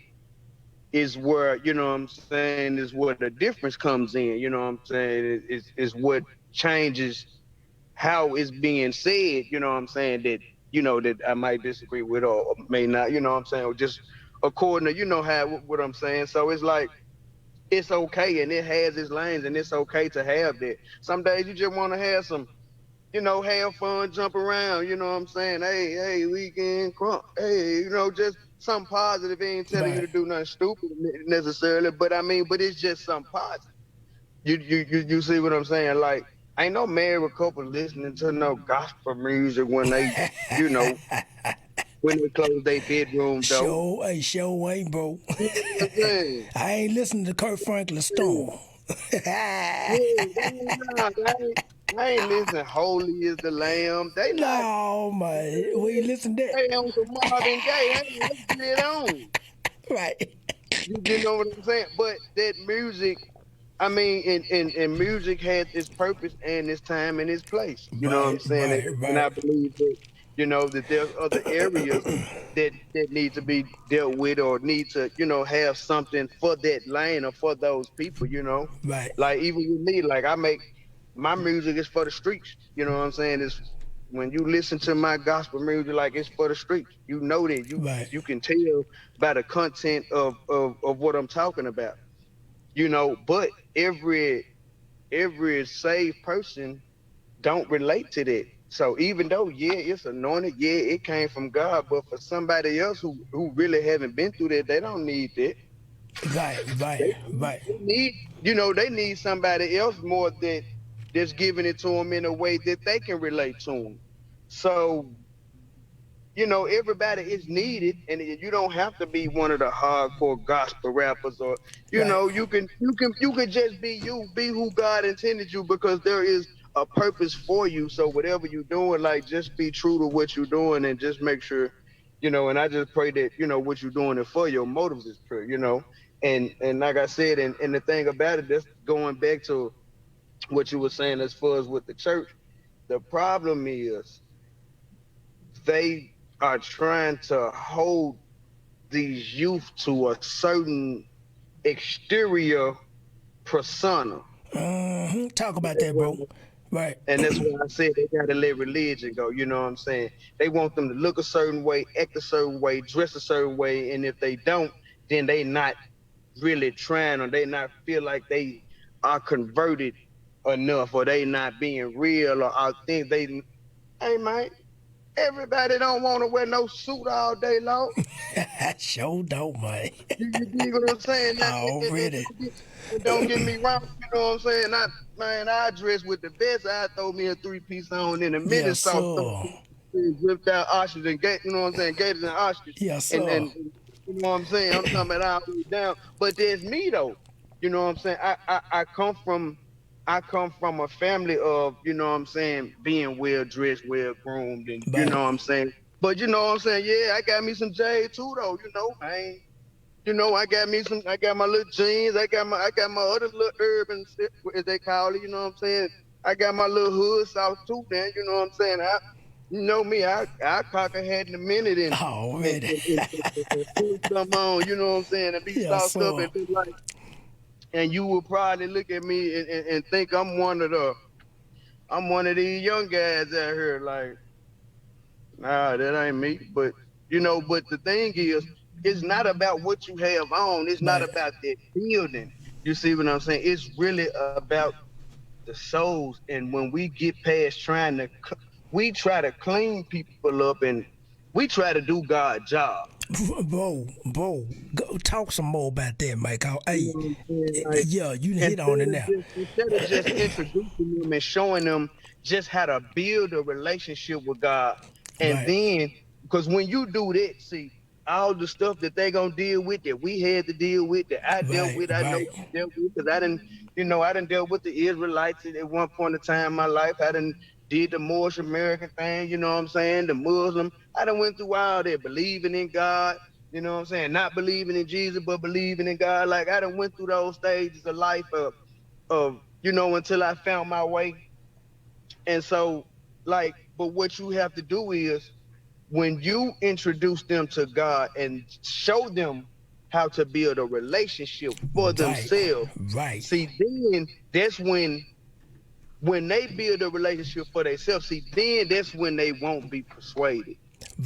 is where is where the difference comes in. You know what I'm saying? Is what changes how it's being said. You know what I'm saying? That I might disagree with or may not. You know what I'm saying? Or just according to how what I'm saying. So it's like it's okay and it has its lanes and it's okay to have that. Some days you just want to have some have fun, jump around, you know what I'm saying? Hey, weekend crunk. Hey, just something positive. Ain't telling you right. to do nothing stupid necessarily, but I mean, but it's just something positive. You see what I'm saying? Like, ain't no married couple listening to no gospel music when they, you know, when they close their bedroom door. Show, hey, show ain't bro. You know what I'm saying? I ain't listening to Kurt Franklin Yeah, Storm. nah, they ain't listening. Holy is the Lamb. They not. No, man, we listen to that. They on some Marvin Gaye. Hey, let's get it on. Right, You know what I'm saying? But that music, I mean, and music has its purpose and its time and its place. You know what right, I'm saying? right, And I right, believe that, that there's other areas that need to be dealt with or need to, have something for that lane or for those people. right, Like even with me, like I make my music is for the streets. You know what I'm saying? It's when you listen to my gospel music, like it's for the streets. You know that right, you can tell by the content of what I'm talking about. But every saved person don't relate to that. So even though it's anointed, it came from God, but for somebody else who really haven't been through that, they don't need that. right, They, right, right, they need they need somebody else more that's giving it to them in a way that they can relate to them. So everybody is needed, and you don't have to be one of the hardcore gospel rappers, or right, you can just be who God intended you, because there is a purpose for you. So whatever you're doing, like just be true to what you're doing, and just make sure, and I just pray that what you're doing it for, your motives is pure. And like I said, and the thing about it, that's going back to what you were saying as far as with the church. The problem is they are trying to hold these youth to a certain exterior persona. Talk about that, bro. Right, And that's why I said they gotta let religion go. You know what I'm saying? They want them to look a certain way, act a certain way, dress a certain way, and if they don't, then they not really trying, or they not feel like they are converted enough, or they not being real, or I think they. Hey man, everybody don't want to wear no suit all day long. show don't, man. You dig what I'm saying? Already. Don't get me wrong. You know what I'm saying? I dress with the best. I throw me a 3-piece on in a minute, Yes, sauce, sir. whipped out ostrich and you know what I'm saying? Gators and ostrich. Yes, And, sir. and you know what I'm saying? I'm talking about all the way down. But there's me though. You know what I'm saying? I come from a family of, what I'm saying, being well dressed, well groomed, and you Right, know what I'm saying. But you know what I'm saying? Yeah, I got me some Jade too though. I ain't. I got me some. I got my little jeans. I got my other little urban, as they call it. You know what I'm saying? I got my little hood sauce too. Then you know what I'm saying? You know me. I cock a head in a minute and, already. and, and, and put some on. You know what I'm saying? And be Yes, sauced up sir. and be like. And you will probably look at me and think I'm one of these young guys out here. Like, nah, that ain't me. But the thing is, it's not about what you have on. It's not Right, about that building. You see what I'm saying? It's really about the souls. And when we get past we try to clean people up, and we try to do God's job. Bro, go talk some more about that, Mike. You Hey, know what I'm saying? Like, yeah, you hit on it now. instead of just introducing them and showing them just how to build a relationship with God, and Right, then because when you do that, see all the stuff that they gonna deal with, that we had to deal with, that I dealt right, with, I know right. you dealt with, because I didn't deal with the Israelites at one point in time in my life. I didn't did the Moorish American thing, you know what I'm saying? The Muslim, I done went through all that, believing in God. You know what I'm saying? Not believing in Jesus, but believing in God. Like, I done went through those stages of life of until I found my way. And so, like, but what you have to do is, when you introduce them to God and show them how to build a relationship for Right, themselves, right, see, then that's when they build a relationship for themselves, see, then that's when they won't be persuaded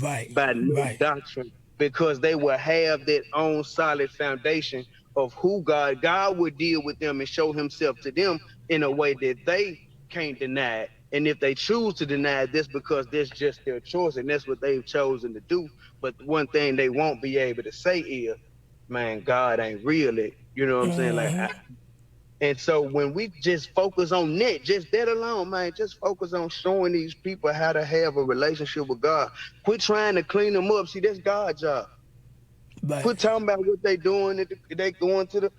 right, by no right. doctrine, because they will have that own solid foundation of who God would deal with them and show himself to them in a way that they can't deny it. And if they choose to deny it, that's because that's just their choice and that's what they've chosen to do. But one thing they won't be able to say is, man, God ain't real. You know what I'm saying? Like, and so when we just focus on that, just that alone, man, just focus on showing these people how to have a relationship with God. Quit trying to clean them up. See, that's God's job. Right. Quit talking about what they doing. They going to the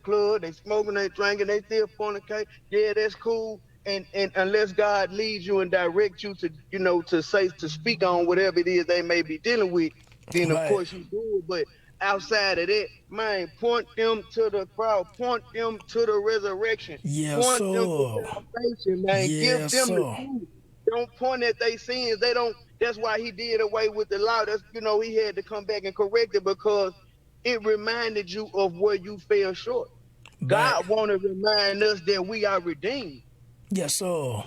club, they smoking, they drinking, they still fornicate. Yeah, that's cool. And unless God leads you and directs you to, to speak on whatever it is they may be dealing with, then of Right. course you do it. But outside of that, man, point them to the crowd, point them to the resurrection, Yes, point them to sir. salvation, man. Give Yes, them the sir. truth. Don't point at their sins. They don't. That's why he did away with the law. That's, he had to come back and correct it, because it reminded you of where you fell short. Right. God want to remind us that we are redeemed. Yes, sir.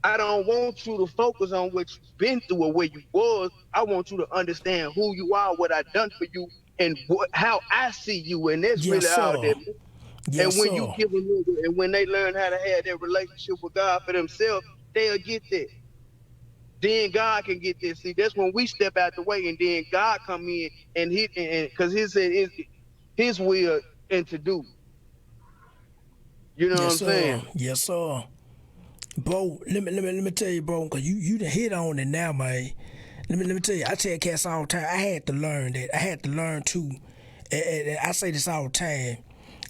I don't want you to focus on what you've been through or where you was. I want you to understand who you are, what I done for you, and how I see you. And that's Yes, really all sir. that. Yes, And when you sir. give them, and when they learn how to have that relationship with God for themselves, they'll get that. Then God can get this. See, that's when we step out the way, and then God come in and because he said it's his will and to do. You know what Yes, I'm saying? sir. Yes, sir. Bro, let me tell you, bro, cause you done hit on it now, man. Let me tell you, I tell cats all the time, I had to learn that. I had to learn too. And I say this all the time.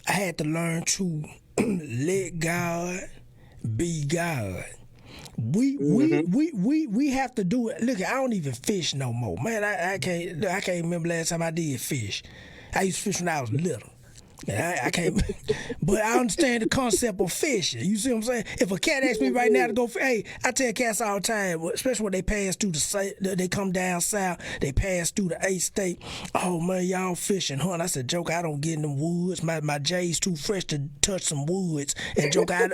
I had to learn to let God be God. We have to do it. Look, I don't even fish no more, man. I can't remember last time I did fish. I used to fish when I was little. I can't, but I understand the concept of fishing. You see what I'm saying? If a cat asks me right now to go, hey, I tell cats all the time, especially when they pass through they come down south, they pass through the 8th state. Oh man, y'all fishing, huh? And I said, Joker, I don't get in the woods. My J's too fresh to touch some woods. And Joker,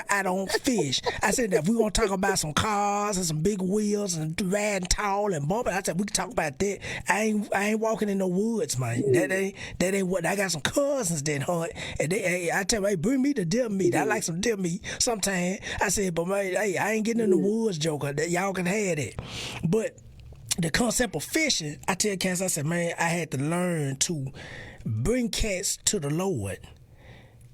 I don't fish. I said that if we gonna talk about some cars and some big wheels and riding tall and bumping, I said we can talk about that. I ain't walking in the woods, man. That ain't what I got. Some cousins that hunt, and I tell them, hey, bring me the deer meat. I like some deer meat sometimes. I said, but man, hey, I ain't getting in the woods, Joker. That y'all can have it. But the concept of fishing, I tell cats, I said, man, I had to learn to bring cats to the Lord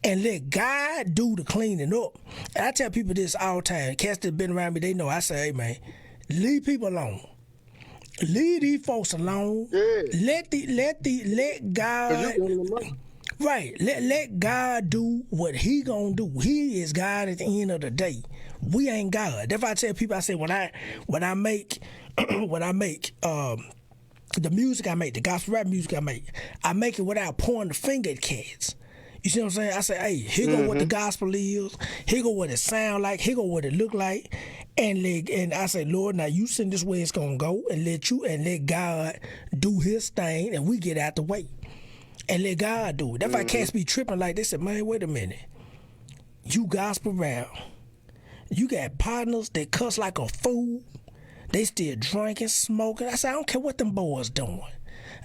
and let God do the cleaning up. And I tell people this all the time. Cats that been around me, they know. I say, hey man, leave people alone. Leave these folks alone. Yeah. Let God. Right. Let God do what he gonna do. He is God at the end of the day. We ain't God. That's why I tell people, I say when I make the music I make, the gospel rap music I make it without pointing the finger at cats. You see what I'm saying? I say, hey, here go what the gospel is. Here go what it sound like. Here go what it look like. And I say, Lord, now you send this way it's gonna go, and let God do his thing, and we get out the way. And let God do it. That's why cats be tripping like they said, man, wait a minute. You gospel rap. You got partners that cuss like a fool. They still drinking, smoking. I said, I don't care what them boys doing.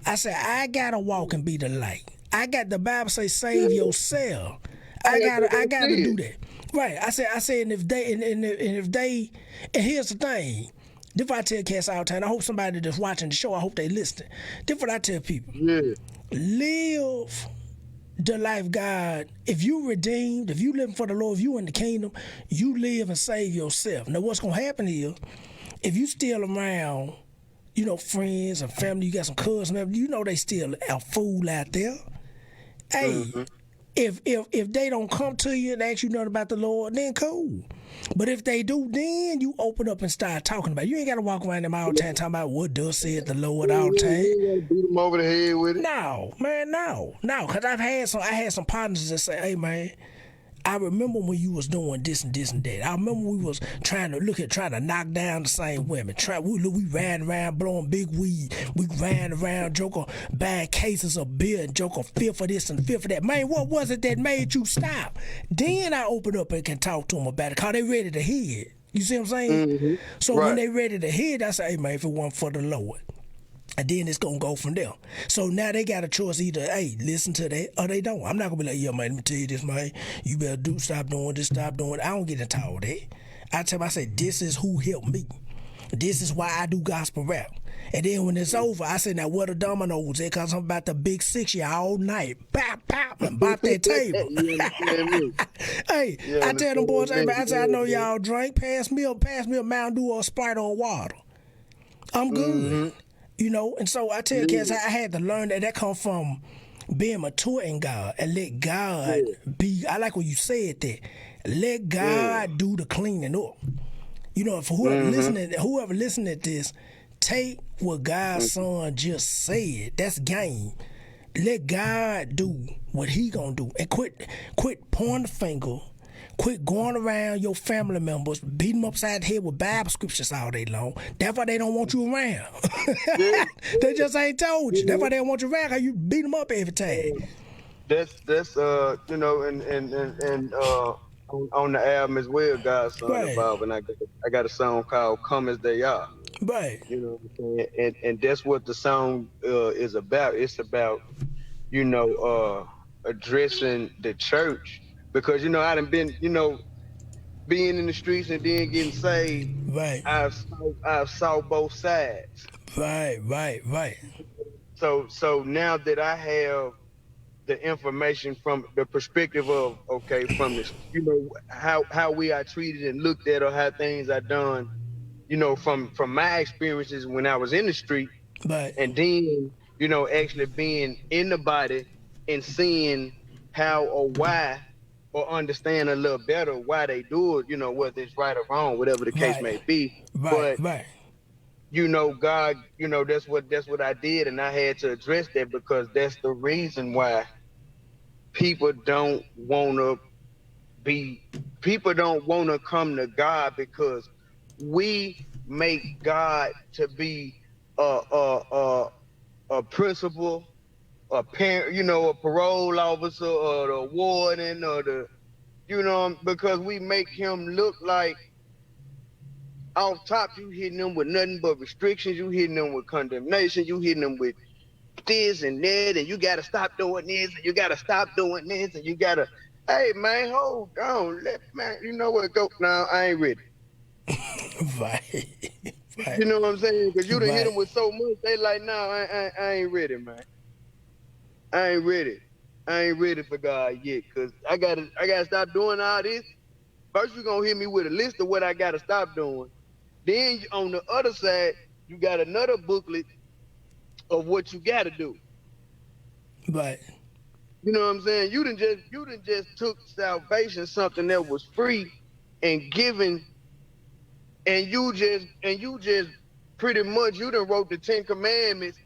I said, I gotta walk and be the light. I got the Bible say, save yourself. I gotta do that. Right. I said, and if they, and here's the thing. This what I tell cats all the time. I hope somebody that's watching the show, I hope they listen. This what I tell people. Yeah. Live the life God. If you redeemed, if you living for the Lord, if you in the kingdom, you live and save yourself. Now what's gonna happen is, if you still around, friends and family, you got some cousins, they still a fool out there. Hey, if they don't come to you and ask you nothing about the Lord, then cool. But if they do, then you open up and start talking about it. You ain't got to walk around them all the time talking about what does said the Lord all the time. You ain't got to beat them over the head with it. No, man, no. Because I had some partners that say, hey, man, I remember when you was doing this and this and that. I remember we was trying to knock down the same women. We ran around blowing big weed. We ran around joking, buying cases of beer and joking fifth of this and fifth of that. Man, what was it that made you stop? Then I open up and can talk to them about it because they ready to hear it. You see what I'm saying? Mm-hmm. So when they ready to hear it, I say, hey, man, if it wasn't for the Lord. And then it's going to go from there. So now they got a choice either, hey, listen to that, or they don't. I'm not going to be like, yeah, man, let me tell you this, man. You better stop doing this, stop doing it. I don't get into all that. I tell them, I say, this is who helped me. This is why I do gospel rap. And then when it's over, I say, now where the dominoes at? Because I'm about the big 6 all night. Bop, bop, and bop that table. Hey, I tell them boys, hey, man, I say, I know y'all drink. Pass me a Mountain Dew or a Sprite or water. I'm good. Mm-hmm. And so I tell kids I had to learn that come from being mature in God and let God be. I like when you said that. Let God do the cleaning up. For whoever listening to this, take what God's son just said. That's game. Let God do what he gonna do. And quit pointing the finger. Quit going around your family members, beating them upside the head with Bible scriptures all day long. That's why they don't want you around. They just ain't told you. That's why they don't want you around, because you beat them up every time. That's and on the album as well, God's Son Evolve, and I got a song called Come As They Are. Right. And that's what the song is about. It's about, addressing the church. Because, I done been, being in the streets and then getting saved. Right. I've saw both sides. Right. So now that I have the information from the perspective of, from this, how we are treated and looked at, or how things are done, from my experiences when I was in the street. Right. And then, actually being in the body and seeing how or why, or understand a little better why they do it, whether it's right or wrong, whatever the case may be. Right. God, that's what I did, and I had to address that, because that's the reason why people don't want to come to God, because we make God to be a principal, a parent, a parole officer, or the warden, or the, because we make him look like off top you hitting them with nothing but restrictions, you hitting them with condemnation, you hitting them with this and that, and you got to stop doing this, and you got to stop doing this, and you got to, hey, man, hold on, you know what, go, now, I ain't ready. Right. You know what I'm saying? Because you done hit them with so much, they like, no, I ain't ready, man. I ain't ready for God yet, because I gotta stop doing all this. First, you're going to hit me with a list of what I got to stop doing. Then, on the other side, you got another booklet of what you got to do. Right. You know what I'm saying? You done just took salvation, something that was free and given, and you just pretty much, you done wrote the 10 Commandments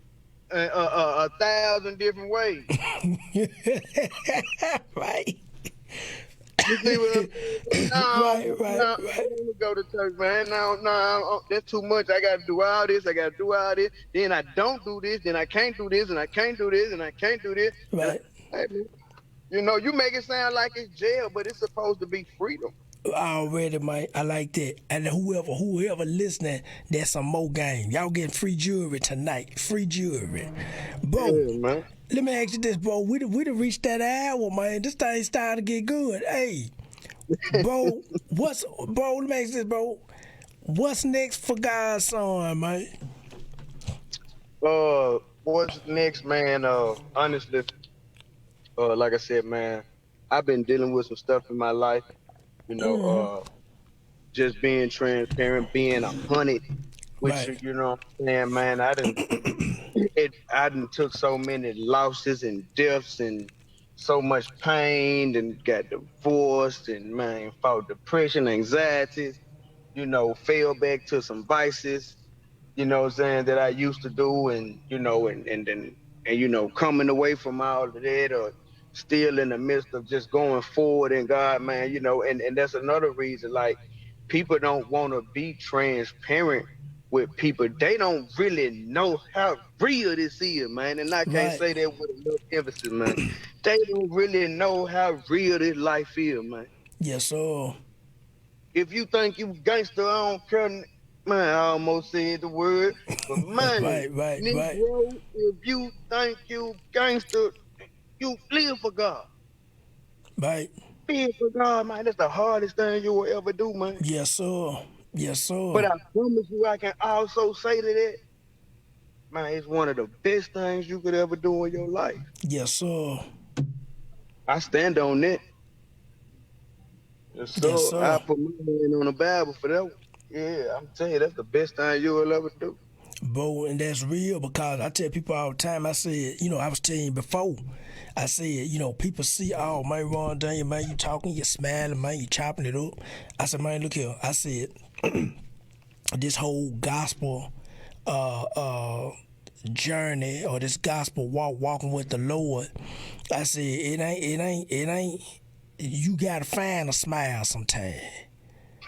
1,000 different ways. Right. You see what I'm saying? I want to go to church, man. No, that's too much. I got to do all this. Then I don't do this. Then I can't do this, and I can't do this, and I can't do this. Right. You make it sound like it's jail, but it's supposed to be freedom. Already, man. I like that. And whoever listening, that's some more game. Y'all getting free jewelry tonight. Free jewelry. Bro, Yeah, man. let me ask you this, bro. We done reached that hour, man. This thing starting to get good. Hey, bro, let me ask you this, bro. What's next for God's son, man? What's next, man? Honestly, like I said, man, I've been dealing with some stuff in my life. You know, just being transparent, being 100 with Right, you. You know what I'm saying, man? I done took so many losses and deaths and so much pain and got divorced and man fought depression, anxieties. You know, fell back to some vices, you know what I'm saying, that I used to do and coming away from all of that or still in the midst of just going forward in God, man, and that's another reason like people don't want to be transparent with people. They don't really know how real this is, man. And I can't right. say that with enough emphasis, man. They don't really know how real this life is, man. Yes, sir. If you think you gangster, I don't care. Man, I almost said the word, but man, Right. Negro, if you think you gangster, you live for God. Right. Live for God, man. That's the hardest thing you will ever do, man. Yes, sir. Yes, But sir. I promise you, I can also say to that, man, it's one of the best things you could ever do in your life. Yes, sir. I stand on that. Yes, Yes, sir. I sir. put my hand on the Bible for that one. Yeah, I'm telling you, that's the best thing you will ever do. Bro, and that's real because I tell people all the time, I said, I was telling you before, I said, people see, oh, man, Ron Daniel, man, you talking, you smiling, man, you chopping it up. I said, man, look here. I said, this whole gospel uh, uh, journey or this gospel walking with the Lord, I said, it ain't, you gotta find a smile sometime.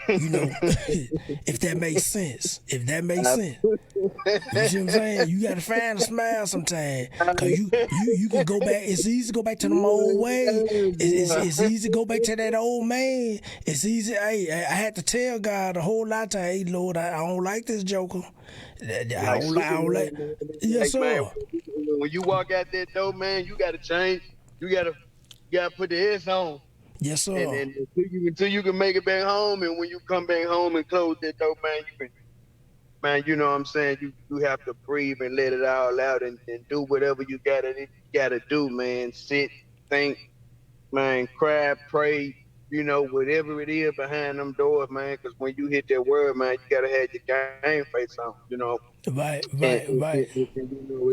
If that makes sense. If that makes sense. You see what I'm saying? You gotta find a smile sometime. Cause you can go back. It's easy to go back to the old way. It's easy to go back to that old man. It's easy. Hey, I had to tell God a whole lot of time, hey Lord, I don't like this joker. Like I don't like. Superman, man. Yes, Like man, sir. when you walk out that door, man, you gotta change. You gotta put the S on, Yes, and sir. then until you can make it back home. And when you come back home and close that door, man, man, you know what I'm saying. You have to breathe and let it all out, and do whatever you gotta do, man. Sit, think, man, cry, pray, whatever it is behind them doors, man. Because when you hit that word, man, you gotta have your game face on. Right, And, right, and, and, right, and,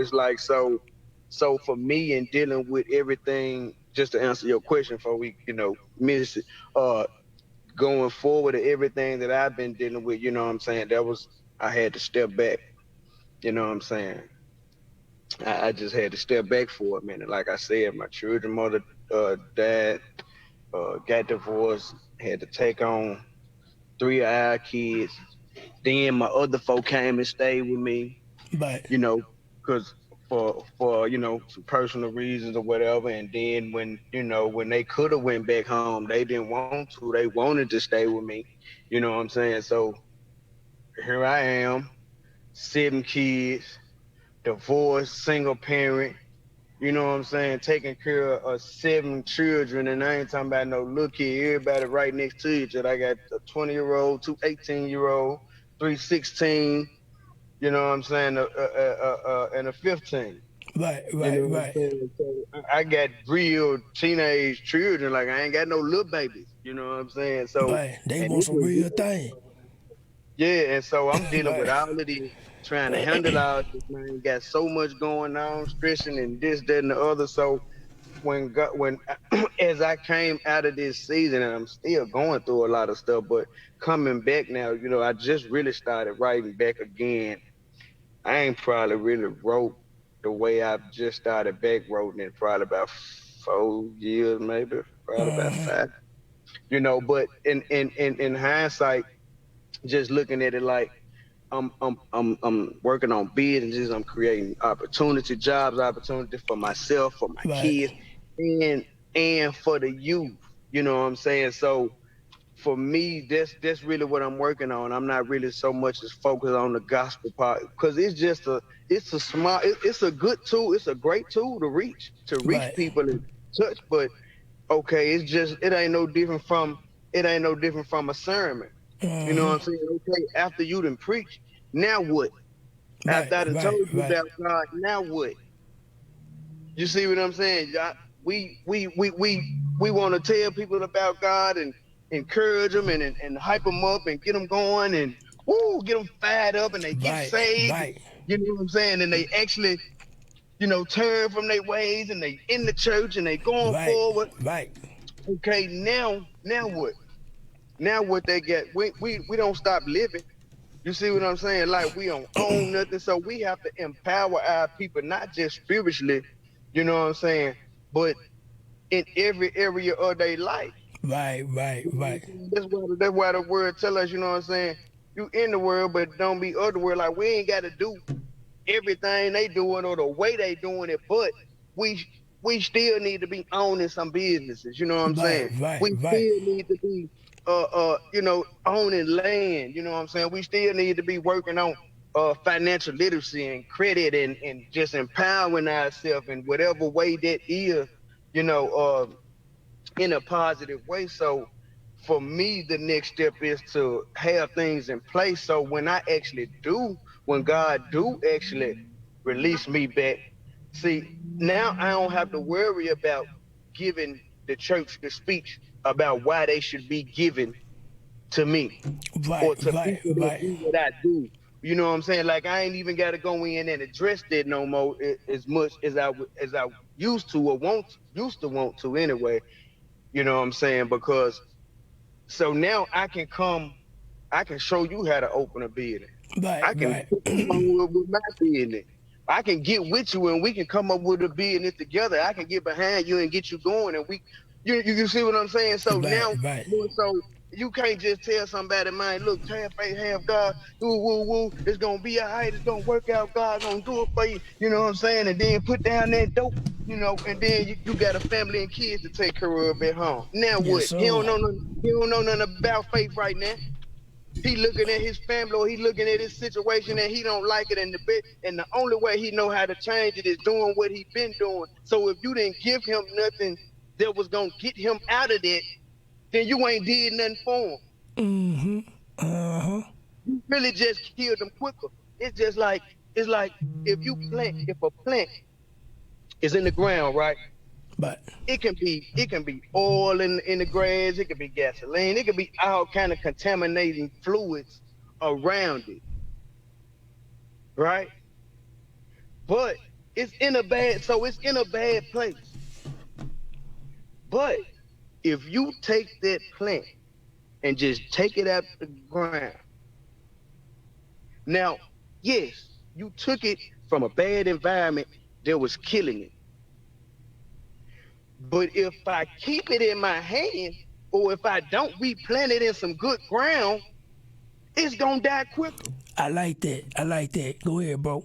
it's like so for me in dealing with everything, just to answer your question before we miss it, uh going forward to everything that I've been dealing with, you know what I'm saying, I had to step back, you know what I'm saying. I just had to step back for a minute. Like I said, my children mother died, got divorced, had to take on three of our kids. Then my other folk came and stayed with me, right, you know, because for some personal reasons or whatever. And then when they could have went back home, they didn't want to. They wanted to stay with me. You know what I'm saying? So here I am, 7 kids, divorced, single parent. You know what I'm saying? Taking care of 7 children, and I ain't talking about no little kid. Everybody right next to each other. I got a 20-year-old, two 18-year-old, three 16. You know what I'm saying? And a 15. right, You right, know what I'm right, saying? So I got real teenage children. Like I ain't got no little babies. You know what I'm saying? So right. They and want this some was real real. thing. Yeah, and so I'm dealing with Right. all of this, trying to handle all this, man. Got so much going on, stressing and this, that, and the other. So when as I came out of this season, and I'm still going through a lot of stuff, but coming back now, I just really started writing back again. I ain't probably really wrote the way I've just started back writing in probably about 4 years, maybe, probably about five. But in hindsight, just looking at it like I'm working on businesses, I'm creating jobs opportunity for myself, for my Right. kids, and and for the youth. You know what I'm saying? So for me, that's really what I'm working on. I'm not really so much as focused on the gospel part because it's a small it's a good tool. It's a great tool to reach Right. people and touch. But okay, it ain't no different from a sermon. You know what I'm saying? Okay, after you done preach, now what? Right. After I done Right. told you Right. about God, now what? You see what I'm saying? We want to tell people about God and encourage them and hype them up and get them going and woo, get them fired up and they get Right. saved. Right. You know what I'm saying? And they actually, turn from their ways and they in the church and they going Right. forward. Right. Okay, now what? Now what they get? We don't stop living. You see what I'm saying? Like we don't own nothing, so we have to empower our people, not just spiritually, you know what I'm saying, but in every area of their life. Right. Right. You know what Right. I'm saying? That's why the word tell us, you know what I'm saying? You in the world, but don't be of the world. Like we ain't got to do everything they doing or the way they doing it, but we we still need to be owning some businesses. You know what I'm Right. saying? Right. We Right. still need to be owning land. You know what I'm saying? We still need to be working on financial literacy and credit and just empowering ourselves in whatever way that is. You know, in a positive way. So for me, the next step is to have things in place. So when God do actually release me back, see, now I don't have to worry about giving the church the speech about why they should be given to me Right. or to Right. people that Right. do what I do. You know what I'm saying? Like I ain't even got to go in and address that no more as much as I used to or want to anyway. You know what I'm saying? Because so now I can show you how to open a business. Right. I can Right. put you on with my business. I can get with you and we can come up with a business together. I can get behind you and get you going and you see what I'm saying? So Right. now Right. more so you can't just tell somebody, man, look, have faith, have God, woo, woo, woo, it's gonna be all right, it's gonna work out, God gonna do it for you, you know what I'm saying? And then put down that dope, and then you got a family and kids to take care of at home. Now Yes, what? sir. He don't know nothing about faith right now. He looking at his family or he looking at his situation and he don't like it in the bit. And the only way he know how to change it is doing what he been doing. So if you didn't give him nothing that was gonna get him out of that, then you ain't did nothing for him. Mm-hmm. Uh-huh. You really just killed him quicker. It's like if a plant is in the ground, right? But It can be oil in the grass, it can be gasoline, it can be all kind of contaminating fluids around it, right? But it's in a bad place. But if you take that plant and just take it out the ground, now, yes, you took it from a bad environment that was killing it. But if I keep it in my hand, or if I don't replant it in some good ground, it's gonna die quicker. I like that. I like that. Go ahead, bro.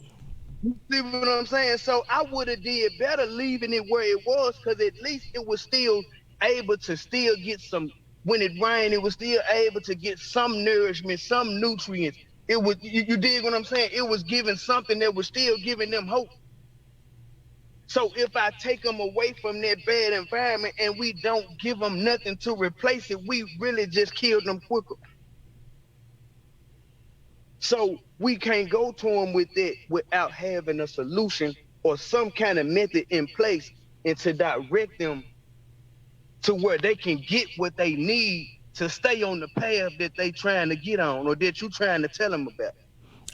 You see what I'm saying? So I would have did better leaving it where it was, because at least it was still able to still get some. When it rained, it was still able to get some nourishment, some nutrients. It was you dig what I'm saying? It was giving something that was still giving them hope. So if I take them away from that bad environment and we don't give them nothing to replace it, we really just killed them quicker. So we can't go to them with it without having a solution or some kind of method in place and to direct them to where they can get what they need to stay on the path that they trying to get on or that you trying to tell them about.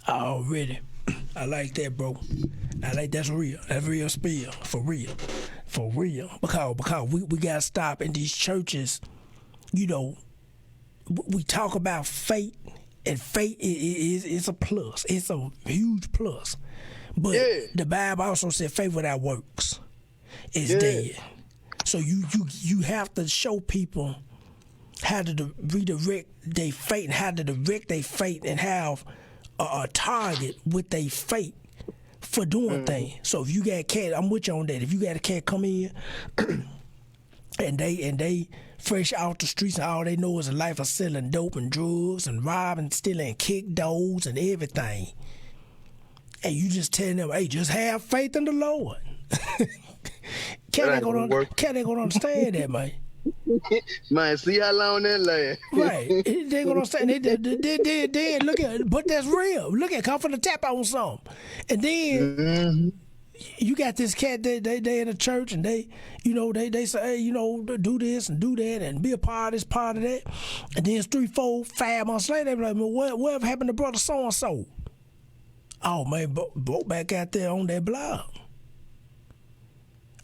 Already. I like that, bro. I like that's real. That's real spill. For real. For real. Because we gotta stop in these churches, we talk about faith, and faith is a plus. It's a huge plus. But Yeah. the Bible also said faith without works is Yeah. dead. So you have to show people how to redirect their faith and how to direct their faith and have a target with their faith for doing things. So if you got cat, I'm with you on that. If you got a cat come in and they fresh out the streets, and all they know is a life of selling dope and drugs and robbing, stealing kick doors and everything. And you just telling them, hey, just have faith in the Lord. Can't they gonna understand that, man? Man, see how long that lasts. Right. They gonna understand. They look at, but that's real. Look at, come from the tap on something. And then you got this cat, they in the church, and they say, hey, do this and do that and be a part of this, part of that. And then 3, 4, 5 months later, they be like, well, what happened to brother so-and-so? Oh, man, broke back out there on that blog.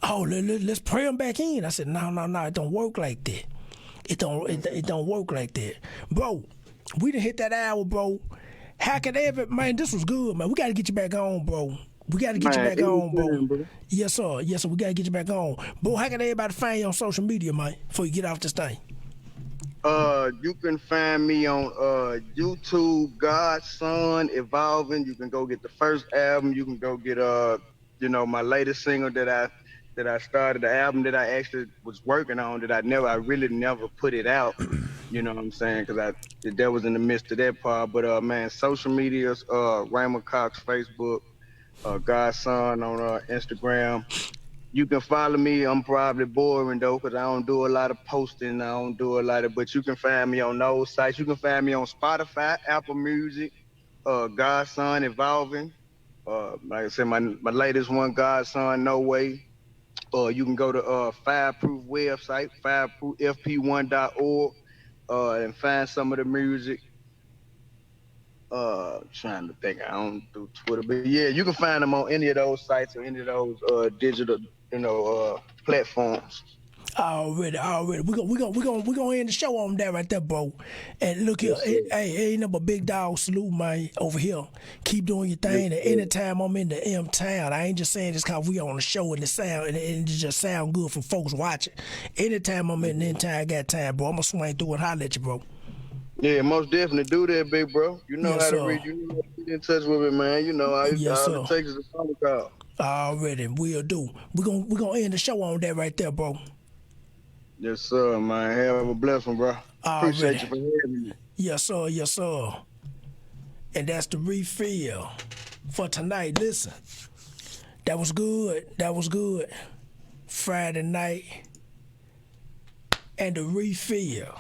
Oh, let's pray him back in. I said, no, it don't work like that. It don't work like that. Bro, we done hit that hour, bro. How could man, this was good, man. We got to get you back on, bro. We got to get you back on, bro. Yes, sir. We got to get you back on. Bro, how can everybody find you on social media, man, before you get off this thing? You can find me on YouTube, God's Son Evolving. You can go get the first album. You can go get my latest single that I started, the album that I actually was working on that I really never put it out. You know what I'm saying? Because that was in the midst of that part. But man, social medias, Raymond Cox Facebook, God's Son on Instagram. You can follow me. I'm probably boring though, because I don't do a lot of posting. I don't do a lot of, but you can find me on those sites. You can find me on Spotify, Apple Music, God's Son Evolving. Like I said, my latest one, God's Son No Way. You can go to Fireproof website, fireproofp1.org, and find some of the music. Trying to think, I don't do Twitter, but yeah, you can find them on any of those sites or any of those digital, platforms. Already. We gonna end the show on that right there, bro. And look here, ain't no but big dog salute, man, over here. Keep doing your thing. And anytime I'm in the M town, I ain't just saying this because we on the show and it just sound good for folks watching. Anytime I'm in the M town, I got time, bro. I'm gonna swing through and holler at you, bro. Yeah, most definitely do that, big bro. You know how to read. You know how to get in touch with me, man. All it takes is a phone call. Already, we'll do. We're gonna end the show on that right there, bro. Yes, sir, man. Have a blessing, bro. Appreciate you for having me. Yes, sir. And that's the refill for tonight. Listen, that was good. Friday night. And the refill.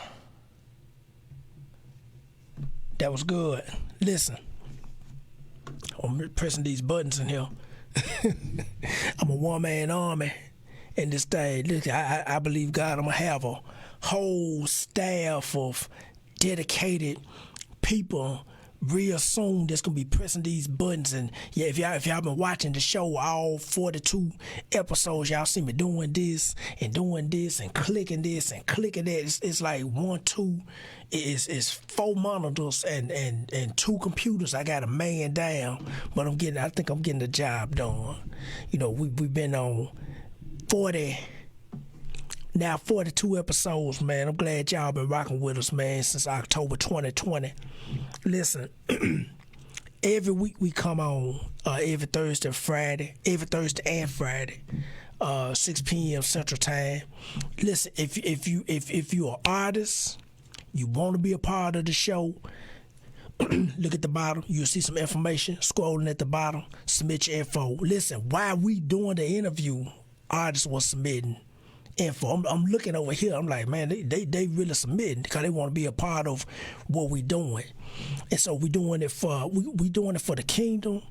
That was good. Listen, I'm pressing these buttons in here. I'm a one-man army in this thing. Look, I believe God, I'm going to have a whole staff of dedicated people real soon that's going to be pressing these buttons. And yeah, if y'all been watching the show, all 42 episodes, y'all see me doing this and clicking this and clicking that. It's like 1, 2, it's 4 monitors and 2 computers. I got a man down, but I think I'm getting the job done. We've been on 42 episodes, man. I'm glad y'all been rocking with us, man, since October 2020. Listen, every week we come on every Thursday and Friday, 6 p.m. Central Time. Listen, if you're an artist, you want to be a part of the show, look at the bottom. You'll see some information scrolling at the bottom. Submit your info. Listen, while we doing the interview, artists was submitting info. I'm looking over here. I'm like, man, they really submitting because they want to be a part of what we doing. And so we doing it for the kingdom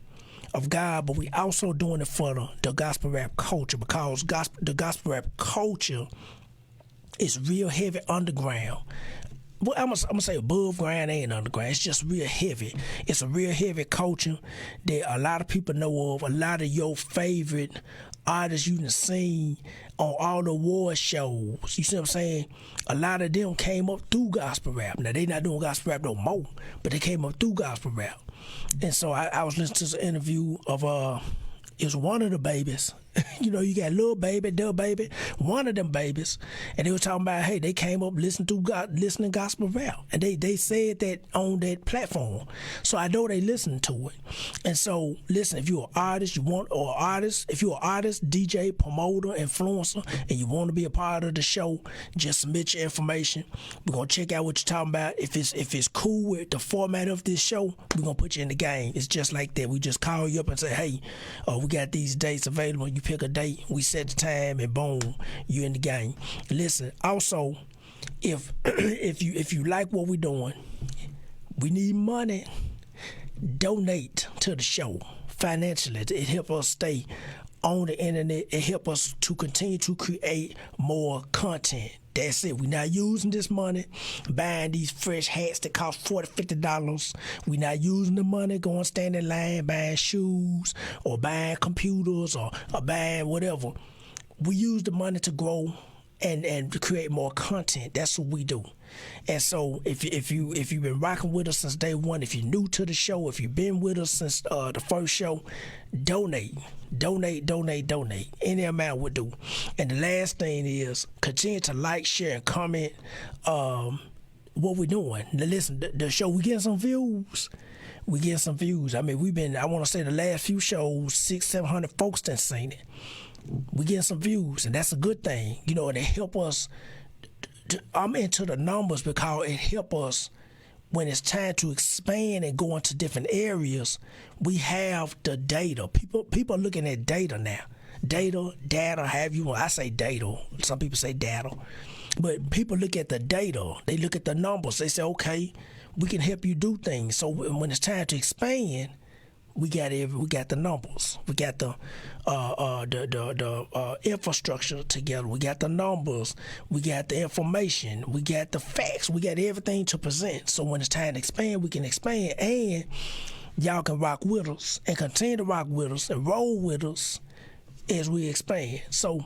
of God, but we also doing it for the gospel rap culture, because the gospel rap culture is real heavy underground. Well, I'm gonna say above ground and underground. It's just real heavy. It's a real heavy culture that a lot of people know of. A lot of your favorite artists you done seen on all the award shows. You see what I'm saying? A lot of them came up through gospel rap. Now, they not doing gospel rap no more, but they came up through gospel rap. And so I was listening to an interview of, it was one of the babies. You know, you got Lil Baby, Dub Baby, one of them babies, and they were talking about, hey, they came up listening gospel rap, and they said that on that platform. So I know they listened to it. And so, listen, if you're an artist, if you're an artist, DJ, promoter, influencer, and you want to be a part of the show, just submit your information. We're gonna check out what you're talking about. If it's cool with the format of this show, we're gonna put you in the game. It's just like that. We just call you up and say, hey, we got these dates available. You pick a date, we set the time, and boom, you in the game. Listen, also, if you like what we're doing, we need money. Donate to the show financially. It helps us stay on the internet. It helps us to continue to create more content. That's it. We're not using this money buying these fresh hats that cost $40, $50. We're not using the money going stand in line buying shoes or buying computers or buying whatever. We use the money to grow and to create more content. That's what we do. And so if you've been rocking with us since day one, if you're new to the show, if you've been with us since the first show, donate. Any amount would do. And the last thing is continue to like, share, and comment what we're doing. Now listen, the show, we getting some views. I mean, I want to say the last few shows, 600-700 folks done seen it. We getting some views, and that's a good thing. You know, and it help us. I'm into the numbers because it help us when it's time to expand and go into different areas. We have the data. People are looking at data now. Data, have you? I say data. Some people say data. But people look at the data. They look at the numbers. They say, okay, we can help you do things. So when it's time to expand, we got the numbers. We got the infrastructure together. We got the numbers. We got the information. We got the facts. We got everything to present. So when it's time to expand, we can expand, and y'all can rock with us and continue to rock with us and roll with us as we expand. So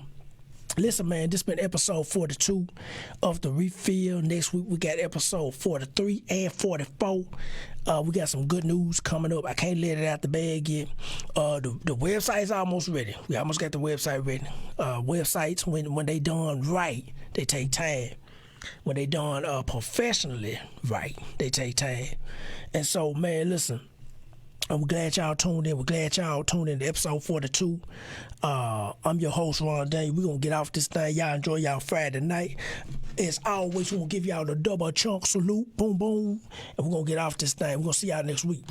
listen, man, this has been episode 42 of The Refill. Next week, we got episode 43 and 44. We got some good news coming up. I can't let it out the bag yet. The website's almost ready. We almost got the website ready. Websites, when they done right, they take time. When they done professionally right, they take time. And so, man, listen, I'm glad y'all tuned in. We're glad y'all tuned in to episode 42. I'm your host, Ron Daniel. We're going to get off this thing. Y'all enjoy y'all Friday night. As always, we're going to give y'all the double chunk salute. Boom, boom. And we're going to get off this thing. We're going to see y'all next week.